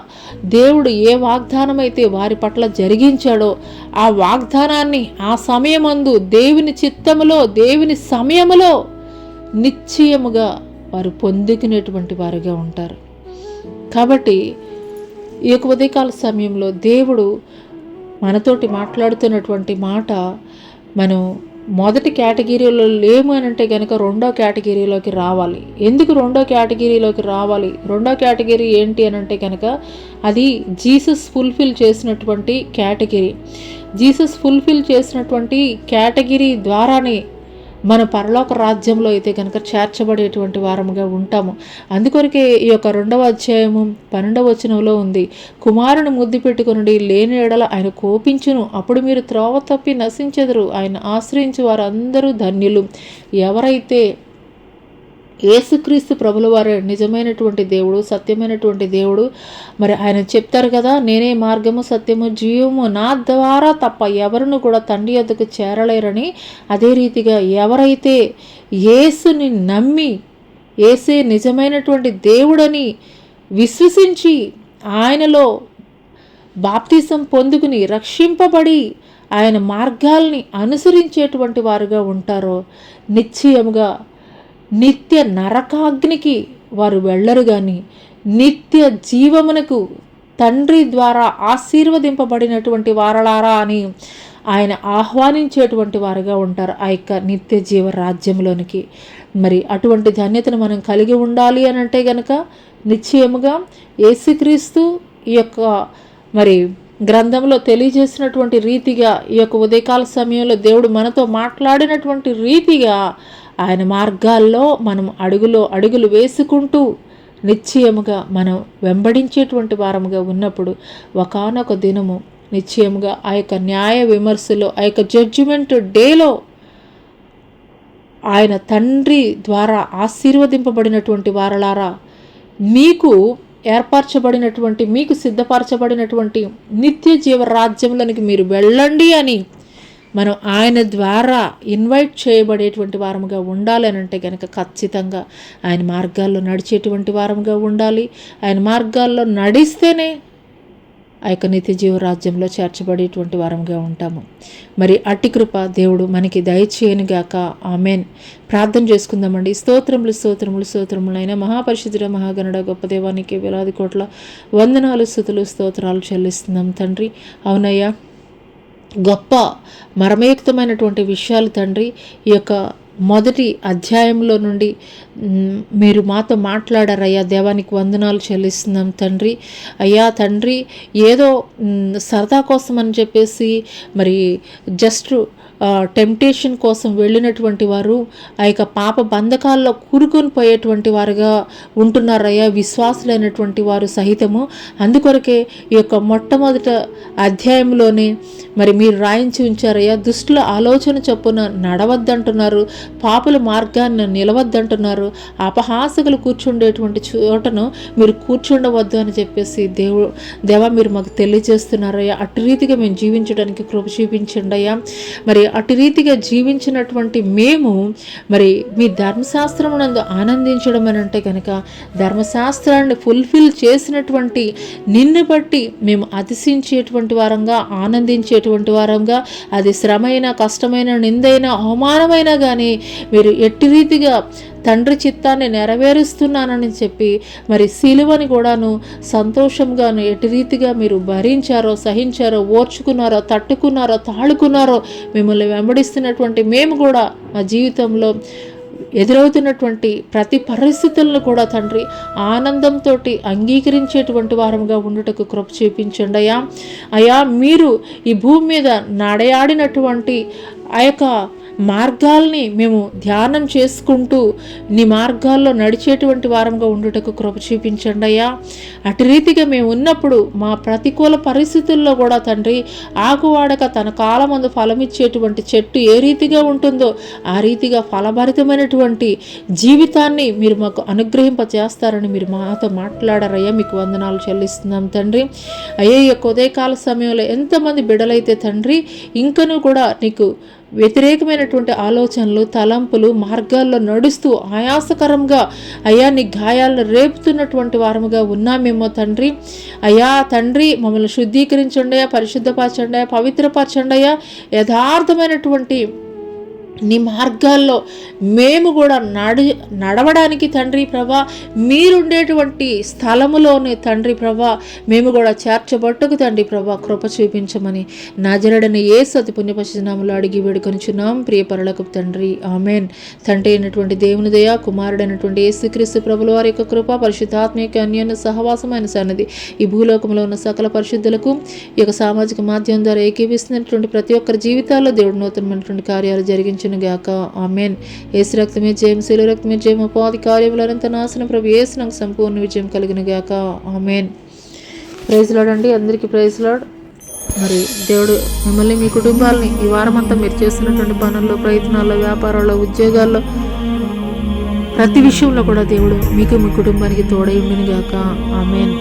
దేవుడు ఏ వాగ్దానం అయితే వారి పట్ల జరిగించాడో ఆ వాగ్దానాన్ని ఆ సమయమందు దేవుని చిత్తములో, దేవుని సమయములో నిశ్చయముగా వారు పొందుకునేటువంటి వారుగా ఉంటారు. కాబట్టి ఈ యొక్క ఉదయకాల సమయంలో దేవుడు మనతోటి మాట్లాడుతున్నటువంటి మాట, మనం మొదటి కేటగిరీలో లేము అని అంటే కనుక 2వ కేటగిరీలోకి రావాలి. ఎందుకు 2వ కేటగిరీలోకి రావాలి? 2వ కేటగిరీ ఏంటి అని అంటే కనుక అది జీసస్ ఫుల్ఫిల్ చేసినటువంటి కేటగిరీ. జీసస్ ఫుల్ఫిల్ చేసినటువంటి కేటగిరీ ద్వారానే మన పరలోక రాజ్యంలో అయితే కనుక చేర్చబడేటువంటి వారముగా ఉంటాము. అందుకొరకే ఈ యొక్క 2వ అధ్యాయము 12వ వచనంలో ఉంది, కుమారుని ముద్దు పెట్టుకుని లేని ఎడల ఆయన కోపించును, అప్పుడు మీరు త్రోవ తప్పి నశించెదరు, ఆయన ఆశ్రయించి వారందరూ ధన్యులు. ఎవరైతే యేసుక్రీస్తు ప్రభుల వారే నిజమైనటువంటి దేవుడు, సత్యమైనటువంటి దేవుడు, మరి ఆయన చెప్తారు కదా, నేనే మార్గము, సత్యము, జీవము, నా ద్వారా తప్ప ఎవరును కూడా తండ్రి యొద్దకు చేరలేరని. అదే రీతిగా ఎవరైతే యేసుని నమ్మి, యేసే నిజమైనటువంటి దేవుడని విశ్వసించి ఆయనలో బాప్తిసం పొందుకుని రక్షింపబడి ఆయన మార్గాల్ని అనుసరించేటువంటి వారుగా ఉంటారో నిశ్చయముగా నిత్య నరకాగ్నికి వారు వెళ్ళరు, కానీ నిత్య జీవమునకు తండ్రి ద్వారా ఆశీర్వదింపబడినటువంటి వారలారా అని ఆయన ఆహ్వానించేటువంటి వారుగా ఉంటారు ఆ యొక్క నిత్య జీవ రాజ్యంలోనికి. మరి అటువంటి ధన్యతను మనం కలిగి ఉండాలి అని అంటే కనుక నిశ్చయముగా యేసుక్రీస్తు ఈ యొక్క మరి గ్రంథంలో తెలియజేసినటువంటి రీతిగా, ఈ యొక్క ఉదయకాల సమయంలో దేవుడు మనతో మాట్లాడినటువంటి రీతిగా ఆయన మార్గాల్లో మనం అడుగులు వేసుకుంటూ నిశ్చయముగా మనం వెంబడించేటువంటి వారముగా ఉన్నప్పుడు ఒకానొక దినము నిశ్చయముగా ఆ యొక్క న్యాయ విమర్శలో, ఆ యొక్క జడ్జిమెంట్ డేలో ఆయన తండ్రి ద్వారా ఆశీర్వదింపబడినటువంటి వారలారా, మీకు ఏర్పరచబడినటువంటి, మీకు సిద్ధపరచబడినటువంటి నిత్య జీవ రాజ్యంలోనికి మీరు వెళ్ళండి అని మనం ఆయన ద్వారా ఇన్వైట్ చేయబడేటువంటి వారముగా ఉండాలి అని అంటే కనుక ఖచ్చితంగా ఆయన మార్గాల్లో నడిచేటువంటి వారముగా ఉండాలి. ఆయన మార్గాల్లో నడిస్తేనే ఆ యొక్క నిత్య జీవ రాజ్యంలో చేర్చబడేటువంటి వారంగా ఉంటాము. మరి అట్టి కృప దేవుడు మనకి దయచేయనుగాక. ఆమెన్. ప్రార్థన చేసుకుందామండి. స్తోత్రములు అయినా మహాపరిశుద్ధుడ, మహాగణుడ, గొప్ప దేవానికి వేలాది కోట్ల వందనాలు, స్తుతులు, స్తోత్రాలు చెల్లిస్తున్నాం తండ్రి. అవునయ్యా, గొప్ప మర్మయుక్తమైనటువంటి విషయాలు తండ్రి ఈ యొక్క మొదటి అధ్యాయంలో నుండి మీరు మాతో మాట్లాడారయ్యా. దేవానికి వందనాలు చెల్లిస్తున్నాం తండ్రి. అయ్యా తండ్రి, ఏదో సరదా కోసం అని చెప్పేసి మరి జస్ట్ టెంప్టేషన్ కోసం వెళ్ళినటువంటి వారు ఆ యొక్క పాప బంధకాల్లో కూరుకొని పోయేటువంటి వారుగా ఉంటున్నారయ్యా, విశ్వాసులైనటువంటి వారు సహితము. అందుకొరకే ఈ యొక్క మొట్టమొదట అధ్యాయంలోనే మరి మీరు రాయించి ఉంచారయ్యా. దుష్టుల ఆలోచన చొప్పున నడవద్దంటున్నారు, పాపుల మార్గాన్ని నిలవద్దంటున్నారు, అపహాసకులు కూర్చుండేటువంటి చోటను మీరు కూర్చుండవద్దు అని చెప్పేసి దేవా మీరు మాకు తెలియజేస్తున్నారయ్యా. అటు రీతిగా మేము జీవించడానికి కృప చూపించండి అయ్యా. మరి అటు రీతిగా జీవించినటువంటి మేము మరి మీ ధర్మశాస్త్రమునందు ఆనందించడం అని అంటే కనుక, ధర్మశాస్త్రాన్ని ఫుల్ఫిల్ చేసినటువంటి నిన్ను బట్టి మేము అతిశించేటువంటి వారంగా, ఆనందించేటువంటి వారంగా, అది శ్రమైన, కష్టమైన, నిందైన, అవమానమైనా కానీ మీరు ఎట్టి రీతిగా తండ్రి చిత్తాన్ని నెరవేరుస్తున్నానని చెప్పి మరి సిలువని కూడాను సంతోషంగాను ఎటు రీతిగా మీరు భరించారో, సహించారో, ఓర్చుకున్నారో, తట్టుకున్నారో, తాళుకున్నారో, మిమ్మల్ని వెంబడిస్తున్నటువంటి మేము కూడా మా జీవితంలో ఎదురవుతున్నటువంటి ప్రతి పరిస్థితులను కూడా తండ్రి ఆనందంతో అంగీకరించేటువంటి వారంగా ఉండుటకు కృప చూపించండి అయ్యా. అయ్యా మీరు ఈ భూమి మీద నడయాడినటువంటి ఆ యొక్క మార్గాల్ని మేము ధ్యానం చేసుకుంటూ నీ మార్గాల్లో నడిచేటువంటి వారంగా ఉండుటకు కృప చూపించండి అయ్యా. అటు రీతిగా మేము ఉన్నప్పుడు మా ప్రతికూల పరిస్థితుల్లో కూడా తండ్రి, ఆకువాడక తన కాలమందు ఫలమిచ్చేటువంటి చెట్టు ఏ రీతిగా ఉంటుందో ఆ రీతిగా ఫలభరితమైనటువంటి జీవితాన్ని మీరు మాకు అనుగ్రహింపచేస్తారని మీరు మాతో మాట్లాడారయ్యా. మీకు వందనాలు చెల్లిస్తున్నాం తండ్రి. అయ్యే ఈ యొక్క ఉదయకాల సమయంలో ఎంతమంది బిడ్డలైతే తండ్రి ఇంకనూ కూడా నీకు వ్యతిరేకమైనటువంటి ఆలోచనలు, తలంపులు, మార్గాల్లో నడుస్తూ ఆయాసకరంగా అయ్యా నీ గాయాలను రేపుతున్నటువంటి వారముగా ఉన్నామేమో తండ్రి. అయ్యా తండ్రి మమ్మల్ని శుద్ధీకరించండి, పరిశుద్ధపరచండి, పవిత్రపరచండి అయ్యా. యథార్థమైనటువంటి నీ మార్గాల్లో మేము కూడా నడవడానికి తండ్రి ప్రభా, మీరుండేటువంటి స్థలములోనే తండ్రి ప్రభా మేము కూడా చేర్చబట్టుకు తండ్రి ప్రభా కృప చూపించమని నజరుడైన యేసు అతి పుణ్యపరిశుద్ధనామములో అడిగి వేడుకొనుచున్నాం ప్రియ పరలోకపు తండ్రి, ఆమేన్. తండ్రి అయినటువంటి దేవుని దయ, కుమారుడైనటువంటి యేసుక్రీస్తు ప్రభుల వారి యొక్క కృప, పరిశుద్ధాత్మ యొక్క అన్యోన్య సహవాసమైన సన్నిధి ఈ భూలోకంలో ఉన్న సకల పరిశుద్ధులకు ఈ యొక్క సామాజిక మాధ్యమం ద్వారా ఏకీవిస్తున్నటువంటి ప్రతి ఒక్కరి జీవితాల్లో దేవుడు నూతనమైనటువంటి కార్యాలు జరిగించిన గాక, ఆమేన్. యేసు రక్తమే జయం, శిలువ రక్తమే జయం, అపవాది కార్యములంతా నాశనం, ప్రభు యేసు నాకు సంపూర్ణ విజయం కలిగిన గాక, ఆమేన్. ప్రైజ్ లార్డ్ అండి, అందరికీ ప్రైజ్ లార్డ్. మరి దేవుడు మిమ్మల్ని, మీ కుటుంబాలని ఈ వారం అంతా మీరు చేస్తున్నటువంటి పనుల్లో, ప్రయత్నాల్లో, వ్యాపారాల్లో, ఉద్యోగాల్లో, ప్రతి విషయంలో కూడా దేవుడు మీకు, మీ కుటుంబానికి తోడై ఉండును గాక, ఆమేన్.